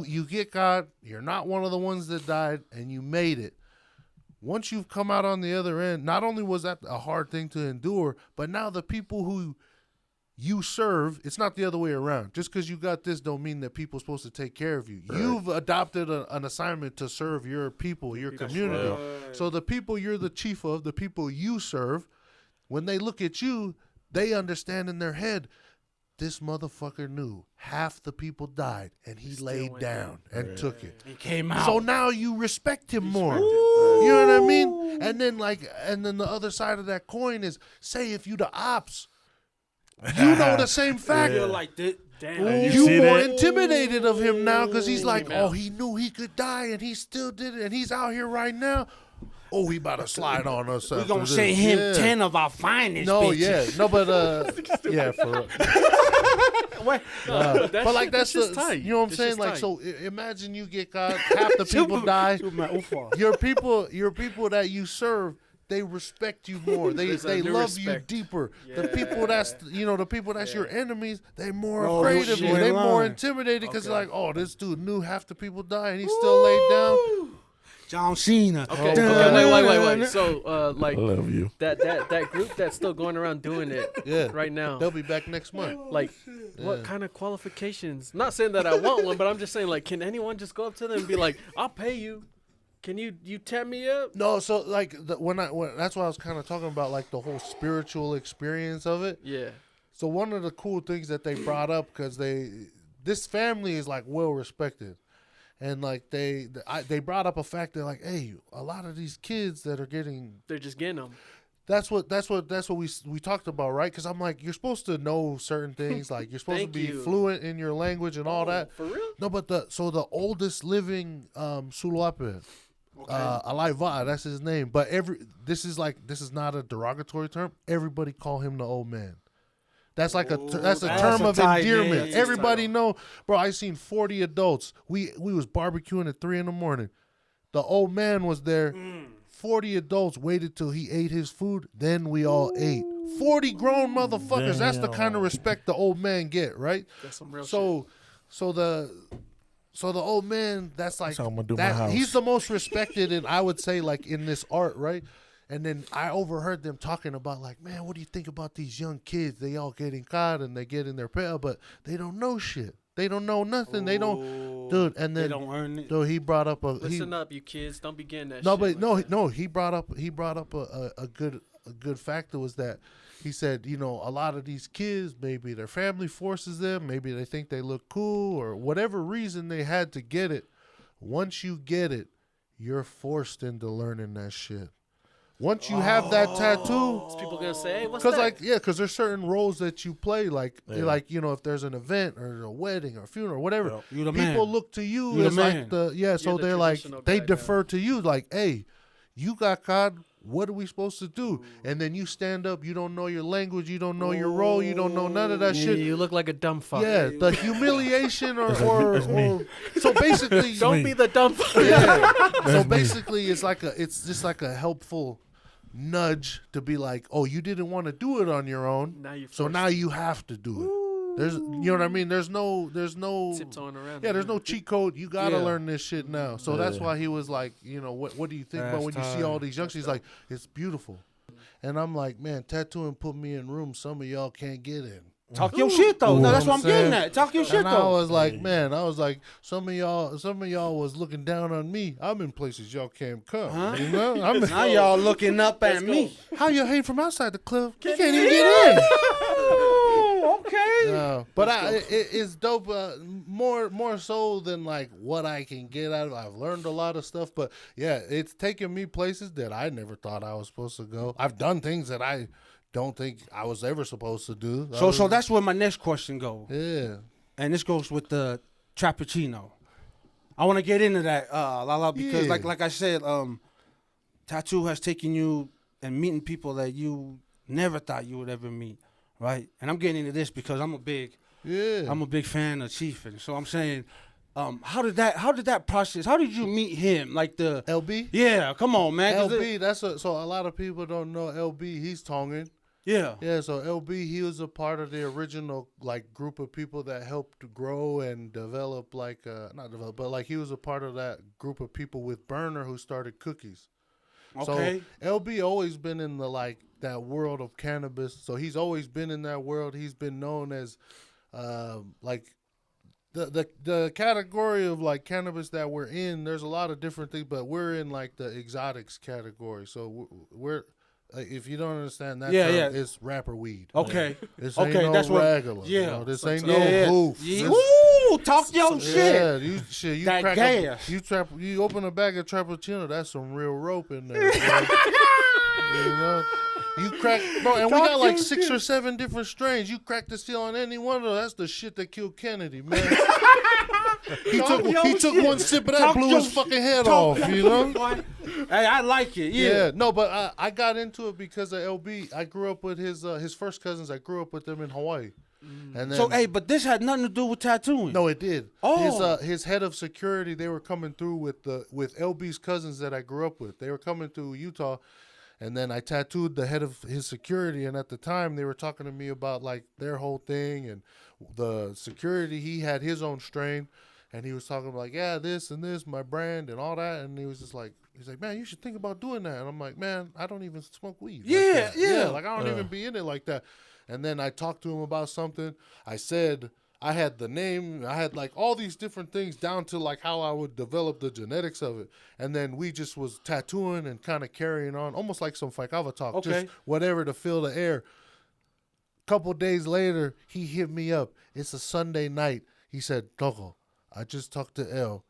you get God, you're not one of the ones that died, and you made it. Once you've come out on the other end, not only was that a hard thing to endure, but now the people who you serve. It's not the other way around. Just because you got this don't mean that people are supposed to take care of you. Right. You've adopted an assignment to serve your people, your community. Right. So the people you're the chief of, the people you serve, when they look at you, they understand in their head, this motherfucker knew half the people died, and he laid down and took it. He came out. So now you respect him more. You know what I mean? And then the other side of that coin is, say if you the ops, you know the same fact. You're like, damn. You more intimidated of him now because he's like, oh, he knew he could die, and he still did it, and he's out here right now. Oh, he about to slide on us. We're going to send him 10 of our finest bitches. Yeah, for real. But like that's just tight. You know what I'm saying? Like, so imagine you get caught, half the people die. Your people that you serve, they respect you more. They love you deeper. Yeah. The people that's your enemies, they're more afraid of you. They're more intimidated because they're like, oh, this dude knew half the people died and he still laid down. John Cena. Okay, wait. So, like, I love you. That group that's still going around doing it right now. They'll be back next month. Like, what kind of qualifications? Not saying that I want one, but I'm just saying, like, can anyone just go up to them and be like, I'll pay you. Can you tap me up? No, so like when that's what I was kind of talking about, like the whole spiritual experience of it. Yeah. So one of the cool things that they brought up, because this family is like well respected. And like they brought up a fact that like, hey, a lot of these kids that are they're just getting them. That's what we talked about, right? Because I'm like, you're supposed to know certain things, like you're supposed to be fluent in your language and all that. For real? No, but the oldest living Suluape, Alaiva, that's his name. But this is not a derogatory term. Everybody call him the old man. That's like a term of endearment. Everybody know, bro. I seen 40 adults. We was barbecuing at 3 a.m. The old man was there. 40 adults waited till he ate his food. Then we all ate. 40 grown motherfuckers. Damn. That's the kind of respect the old man get, right? That's some real shit. So the old man, that's like that's how I'm gonna do my house. He's the most respected, and I would say like in this art, right? And then I overheard them talking about like, man, what do you think about these young kids? They all getting caught and they get in their pail, but they don't know shit. They don't know nothing. They don't, dude. And then they don't earn it. Dude, he brought up listen up, you kids. Don't be getting that. No, shit but like no. He brought up a good factor was that he said, you know, a lot of these kids, maybe their family forces them, maybe they think they look cool or whatever reason they had to get it. Once you get it, you're forced into learning that shit. Once you have that tattoo, is people gonna say, hey, what's that? Because there's certain roles that you play, like you know, if there's an event or a wedding or a funeral or whatever, people look to you as like so they're like they defer to you, like, hey, you got caught. What are we supposed to do? And then you stand up. You don't know your language. You don't know your role. You don't know none of that shit. You look like a dumb fuck. Yeah, the humiliation or so basically, don't be the dumb fuck. Yeah. So basically, it's just like a helpful nudge to be like, oh, you didn't want to do it on your own, now you have to do it. There's, you know what I mean? There's no tiptoeing around. Yeah, there's no cheat code. You gotta learn this shit now. So that's why he was like, you know, what do you think about when you see all these youngsters? He's like, it's beautiful. And I'm like, man, tattooing put me in rooms some of y'all can't get in. Talk your shit though. No, that's what I'm getting at. Talk your shit though. I was like, man, some of y'all was looking down on me. I'm in places y'all can't come. Huh? You know? Now y'all looking up at me. How you hate from outside the club? You can't even get in. Okay. But it's dope. More so than like what I can get out of it. I've learned a lot of stuff, but yeah, it's taken me places that I never thought I was supposed to go. I've done things that I don't think I was ever supposed to do. So that's where my next question goes. Yeah. And this goes with the Trappuccino. I want to get into that, Lala, because like I said, tattoo has taken you and meeting people that you never thought you would ever meet, right? And I'm getting into this because I'm a big fan of Chief, and so I'm saying, how did that process? How did you meet him? Like the LB? Yeah, come on, man. LB, so a lot of people don't know LB. He's Tongan. Yeah. Yeah, so LB, he was a part of the original like group of people that helped grow and develop but he was a part of that group of people with Burner who started Cookies. Okay. So LB always been in the like that world of cannabis. So he's always been in that world. He's been known as like the category of like cannabis that we're in. There's a lot of different things, but we're in like the exotics category. So we're if you don't understand that, term, it's rapper weed. Okay. This Okay, ain't no that's what- regular. yeah. You know, this ain't Yeah, yeah. no hoof. Yeah. This- Ooh, talk your shit. Yeah, you That crack gas. you open a bag of Trappuccino, that's some real rope in there. Bro. You know, you crack, bro, and we Talk got like your 6 shit. or 7 different strains. You crack the seal on any one of those. That's the shit that killed Kennedy, man. he took one sip of that, Talk blew your his fucking head Talk off. your You know. shit, boy. Hey, I like it. Yeah, Yeah. no, but I got into it because of LB. I grew up with his first cousins. I grew up with them in Hawaii, and then So, hey, but this had nothing to do with tattooing. no, it did. Oh. His head of security. They were coming through with LB's cousins that I grew up with. They were coming through Utah, and then I tattooed the head of his security. And at the time, they were talking to me about like their whole thing and the security. He had his own strain, and he was talking like, yeah, this and this, my brand and all that. And he was just like, he's like, man, you should think about doing that. And I'm like, man, I don't even smoke weed. like Yeah, that. yeah. Like I don't even be in it like that. And then I talked to him about something. I said I had the name. I had like all these different things down to like how I would develop the genetics of it. And then we just was tattooing and kind of carrying on, almost like some Faikava talk, Okay. just whatever to fill the air. Couple days later, he hit me up. It's a Sunday night. He said, Toko, I just talked to L.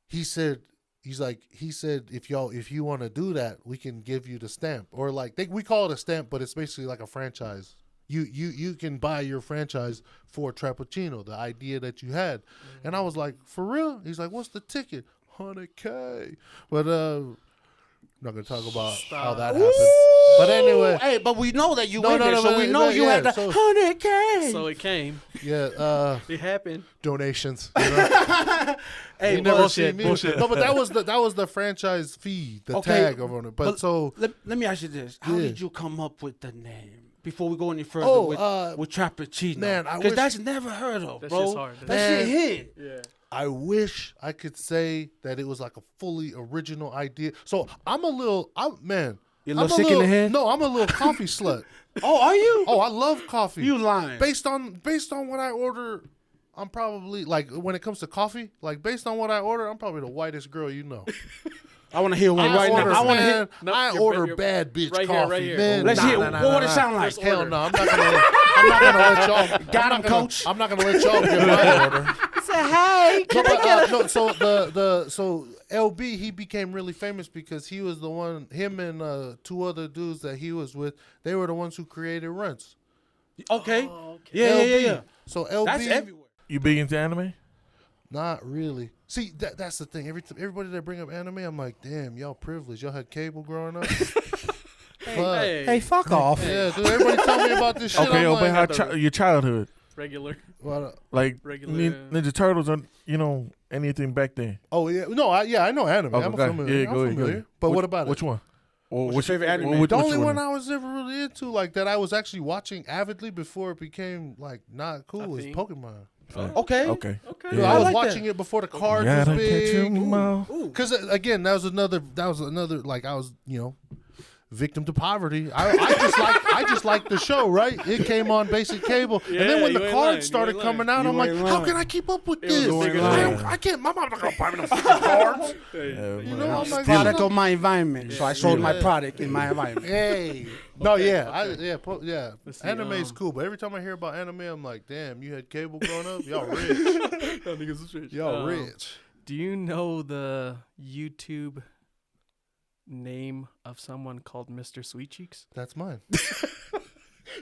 He said, if you want to do that, we can give you the stamp, or like we call it a stamp, but it's basically like a franchise. You can buy your franchise for Trappuccino, the idea that you had. And I was like, for real? He's like, what's the ticket? $100K. But I'm not gonna talk about how that happened. But anyway, Hey, but we know that you No, went no, there, no, so but- we know but you yeah, had the so- 100K. So it came. yeah, It happened. donations. You know? Hey, You never bullshit, see me. bullshit. No, but that was the franchise fee, the Okay, tag on it. But so let me ask you this: How Yeah. did you come up with the name? Before we go any further Oh, with Trappuccino, man, I because wish- that's never heard of, That bro. shit's hard. That Man. shit hit. Yeah. I wish I could say that it was like a fully original idea. So I'm a little sick in the head? No, I'm a little coffee slut. Oh, are you? Oh, I love coffee. You lying? Based on what I order, I'm probably like when it comes to coffee, like based on what I order, I'm probably the whitest girl you know. I want to hear one right now. I want to hear. No, I you're- order you're- bad bitch right here, coffee. right here. Man, Let's hear. nah, What would it nah. sound like? Just Hell order. no, I'm not gonna let y'all. Got I'm him, not gonna- coach. I'm not gonna let y'all get my order. Say hey. No, but, no, so LB, he became really famous because he was the one. Him and 2 other dudes that he was with, they were the ones who created Runts. Okay. Oh, okay. Yeah, LB. yeah, yeah. So LB, That's everywhere. You big into anime? not really. See, that's the thing. Everybody that bring up anime, I'm like, damn, y'all privileged. Y'all had cable growing up. Fuck. Hey, fuck off. Yeah, dude. Everybody tell me about this shit. Okay, I'm but like, how your childhood? regular. what, Like Regular. Ninja Turtles, or anything back then? oh yeah, no, I know anime. Okay, I'm go- familiar. yeah, I'm go ahead, familiar. go ahead. But what about Which it? one? Or What's your favorite anime? The only one I was ever really into, like that, I was actually watching avidly before it became like not cool, was think. Pokemon. Okay. Okay. Okay. Dude, Yeah. I I was like watching that. it before the cards Gotta was catch big. 'em all. Because again, that was another like I was victim to poverty. I just liked the show, right? It came on basic cable, and then Yeah, when you the ain't cards lying, you started ain't coming lying. out, You I'm like, ain't how lying. can I keep up with It was this? a bigger thing. I can't. My mom's not gonna buy me no fucking cards. Yeah, You man. know, I'm like, Product of my environment. So I sold my Yeah. product in my environment. Hey, no, yeah, okay. yeah. Let's see, Anime's cool, but every time I hear about anime, I'm like, damn, you had cable growing up, y'all rich, That nigga's a bitch. y'all rich. Do you know the YouTube name of someone called Mr. Sweet Cheeks? That's mine.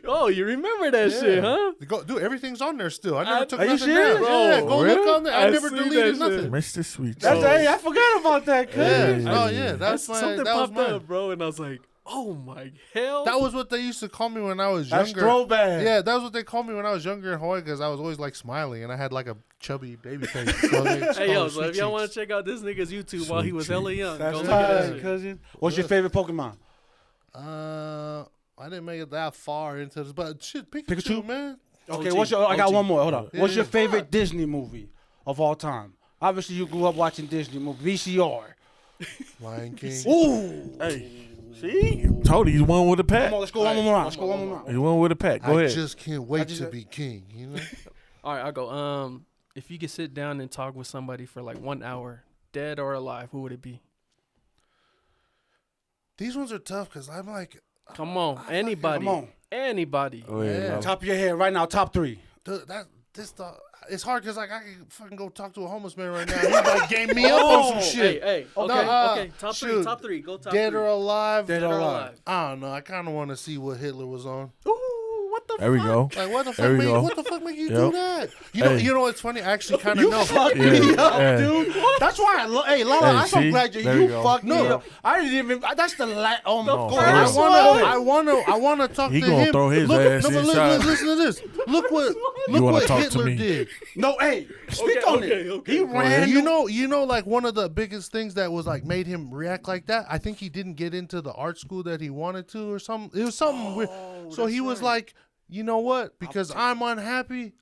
Oh, you remember that shit, huh? Dude, everything's on there still. I never took are you nothing serious? down. Yeah, Oh, go really? look on there. I I never see deleted that nothing. Mr. Sweet. That's Oh. hey, I forgot about that. Cuz. Yeah, oh yeah, that's my. Something That was popped mine. up, bro, and I was like, oh my hell. That was what they used to call me when I was That's younger. throwback. Yeah, that was what they called me when I was younger in Hawaii because I was always like smiling and I had like a chubby baby face. So they just Hey, called yo, me so Sweet if y'all want Cheeks. to check out this nigga's YouTube while he was hella young, That's go look at that right, shit. cousin. What's your favorite Pokemon? I didn't make it that far into this, but shit, Pikachu, Pikachu? man. Okay, OG. what's your? I got OG. one more. Hold on. Yeah, What's your yeah. favorite Disney movie of all time? Obviously, you grew up watching Disney movie VCR. Lion King. Ooh. Hey, See, told you he's one with the pack. Come on, let's go one more round. Let's go one more round. He's one with the pack. Go I ahead. just can't wait to be king. You know. All right, I'll go. If you could sit down and talk with somebody for like 1 hour, dead or alive, who would it be? These ones are tough because I'm like, Come on, anybody. Come on. Anybody. Go ahead. Yeah. Lala. Top of your head right now, top 3. it's hard because like I can fucking go talk to a homeless man right now. He like game me up on some shit. Hey, okay, No, okay. Top shoot. top three. Go top Dead three. or alive? Dead or alive. I don't know. I kind of want to see what Hitler was on. Ooh, what the There we go. Like what the There fuck? we go. What the fuck make you Yep. do that? You know. Hey. You know what's funny? I actually kind of You know. fucked Yeah, me up, yeah. dude. That's why Hey, Lala, Hey, I'm so see? glad There you we go. fucked me No. up. I didn't even. That's the last. Oh my No, God. for I real. want to talk He to gonna him. throw his look, ass no, but inside. listen to this. Look what wanna talk to Hitler me? did. No, hey, speak on it. He ran. You know, like one of the biggest things that was like made him react like that. I think he didn't get into the art school that he wanted to, or something. It was something weird. So he was like, you know what? Because I'm unhappy,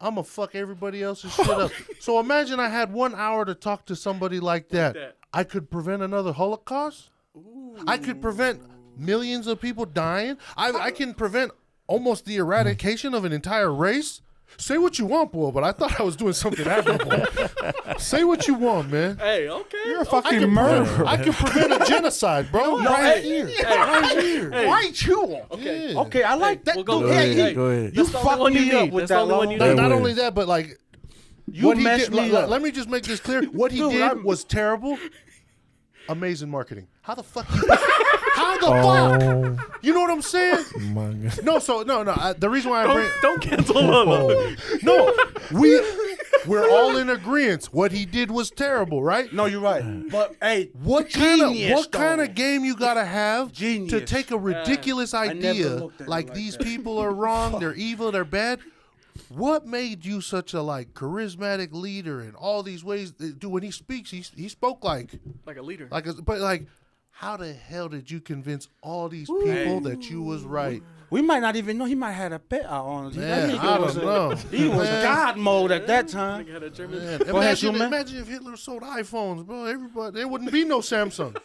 I'm gonna fuck everybody else's shit up. So imagine I had 1 hour to talk to somebody like that. I could prevent another Holocaust. I could prevent millions of people dying. I can prevent almost the eradication of an entire race. Say what you want, boy, but I thought I was doing something admirable. Say what you want, man. Hey, okay. You're a okay. fucking murderer. I can prevent a genocide, bro. Right here. Right here. Right, you. Okay. Yeah. Okay, I like that. We'll go dude. Go Hey, ahead. hey. Go ahead. You That's the only fucked one you me up need. with That's that. the only one you Lala. need. Not Yeah, only that, but like You what he messed did. me up. Let me just make this clear. What he Dude, did was terrible. Amazing marketing. How the fuck? How the Oh fuck? You know what I'm saying? my God. No. So no. The reason why I bring Don't cancel Lala. no, we're all in agreement. What he did was terrible, right? No, you're right. But hey, What genius, kind though. of game you gotta have to Genius. take a ridiculous never idea looked at it like like these that. people are wrong, they're evil, they're bad? What made you such a like charismatic leader in all these ways? Dude, when he speaks, he spoke like Like a leader. but like, how the hell did you convince all these people that you was right? we might not even know. He might have had a pet out on us. Man, That nigga I was don't know. He was Man. God mode at that time. Nigga had a German. Man, Go ahead, Schumann. imagine if Hitler sold iPhones, bro. Everybody, there wouldn't be no Samsung.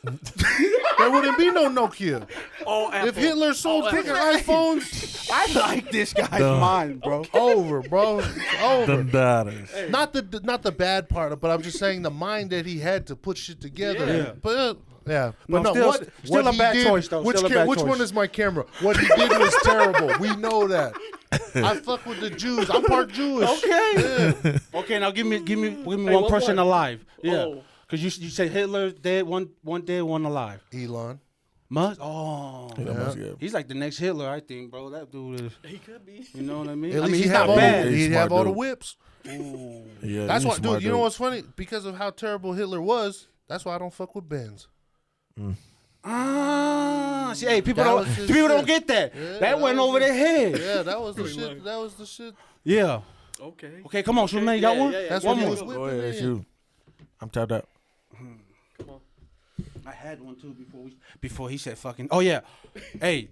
There wouldn't be no Nokia. All Apple. If Hitler sold All fucking Apple. iPhones, I like this guy's mind, bro. over, bro. It's over. Them daughters. Not the bad part, but I'm just saying the mind that he had to put shit together. Yeah. But No, no, still- what still a he bad did- choice, though. Which, Still a bad which choice. one is my camera? What he did was terrible. We know that. I fuck with the Jews. I'm part Jewish. Okay. Yeah. Okay, now give me Hey, one what person one? alive. Yeah. Oh. Cause you said Hitler dead, one dead, one alive. Elon. Must. Oh. That must get- He's like the next Hitler, I think, bro. That dude is. He could be. You know what I mean? At I least mean, he's have not all bad. The, He's he'd smart have all the dude. whips. Yeah, That's he's why, smart dude. You know dude. what's funny? Because of how terrible Hitler was. That's why I don't fuck with Benz. See, hey, people That don't was his people don't shit. get that. Yeah, that that went was over his- their head. Yeah, that was the shit. That was the shit. Yeah. Okay. Okay, come on, Shuman, you got yeah, one? yeah, yeah. That's One what he more. was Go whipping ahead, that's in. you. I'm tapped out. Come on. I had one too before he said fucking. Oh yeah. Hey,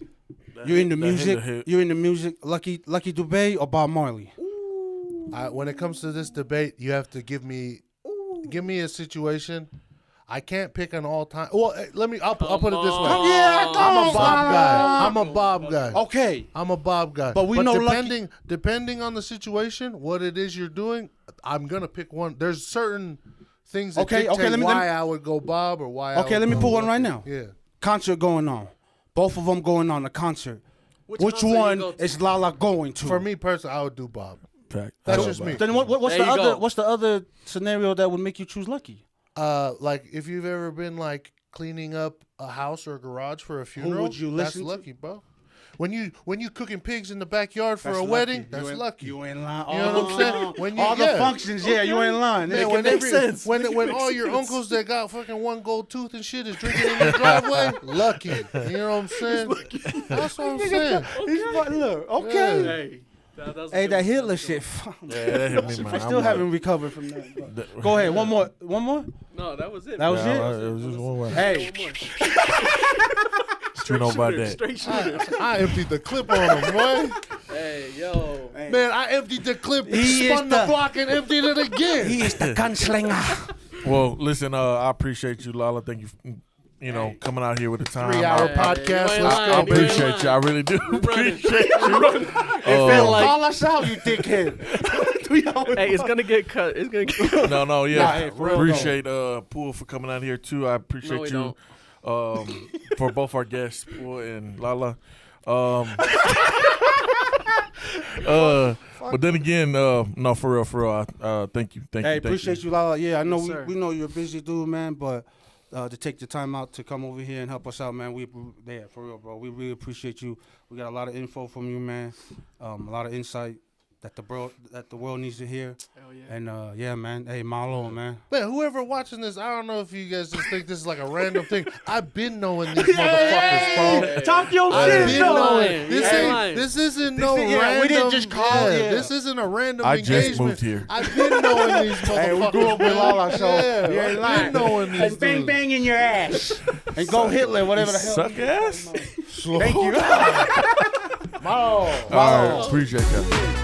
you in the music? hit. You in the music? Lucky Dubé or Bob Marley? When it comes to this debate, you have to give me a situation. I can't pick an all time. Well, I'll put it this way. on. Yeah, I'm a Bob guy. I'm a Bob guy. Okay. I'm a Bob guy. But we know depending on the situation, what it is you're doing, I'm gonna pick one. There's certain things that Okay, dictate let me- why I would go Bob or why. Okay, let me put one right now. Yeah. Concert going on. Both of them going on a concert. Which concert you one go to? is Lala going to? For me personally, I would do Bob. Fact. That's I just love me. that. Then what's There the you other? go. What's the other scenario that would make you choose Lucky? Like if you've ever been like cleaning up a house or a garage for a funeral, would you that's listen to? lucky, bro. When you cooking pigs in the backyard for That's a lucky. wedding, You that's ain't- lucky. You ain't lying. You know what I'm saying? When you- all the yeah. functions, yeah, you ain't lying. Man, Nigga. when, makes sense. when all your uncles that got fucking one gold tooth and shit is drinking in your driveway, lucky. You know what I'm saying? That's what I'm saying. He's fu- look, okay. Yeah. Hey. That Hey, that Hitler shit. Yeah, that hit me, man. I still haven't recovered from that. but- Go ahead, one more. No, that was it. That was Yeah, it. it was just one way. Hey, You know about that. Straight shooter. I emptied the clip on him, boy. Hey, yo. Man, I emptied the clip, He spun is the the- block, and emptied it again. he is the gunslinger. Well, listen, I appreciate you, Lala. Thank you you know, coming out here with the time. 3-hour Hey, podcast. you ain't Let's lying, go. I you appreciate you. I really do appreciate you. Call us out, you dickhead. Hey, it's gonna get cut. It's gonna get No, yeah. Nah, hey, for real, Appreciate Pool for coming out here too. I appreciate we you for both our guests, Pool and Lala. But then again, no, for real. Thank you. Hey, appreciate you, Lala. Yeah, I know Yes, sir. we know you're a busy dude, man, but to take the time out to come over here and help us out, man, for real, bro. We really appreciate you. We got a lot of info from you, man. A lot of insight that the world needs to hear. Hell yeah. And yeah, man. Hey, Marlo, man. Man, whoever watching this, I don't know if you guys just think this is like a random thing. I've been knowing these motherfuckers, bro. Talk your I've shit, been though. knowing. Yeah. This isn't no yeah, random. we didn't just call, yeah. This isn't a random I engagement. just moved here. I've been knowing these motherfuckers. Hey, we grew up with Lala, so yeah, you ain't I've lying. been knowing these And bang dudes. bang in your ass. And go Hitler, whatever the hell. Suck ass. Thank you. Mo. All right, appreciate that.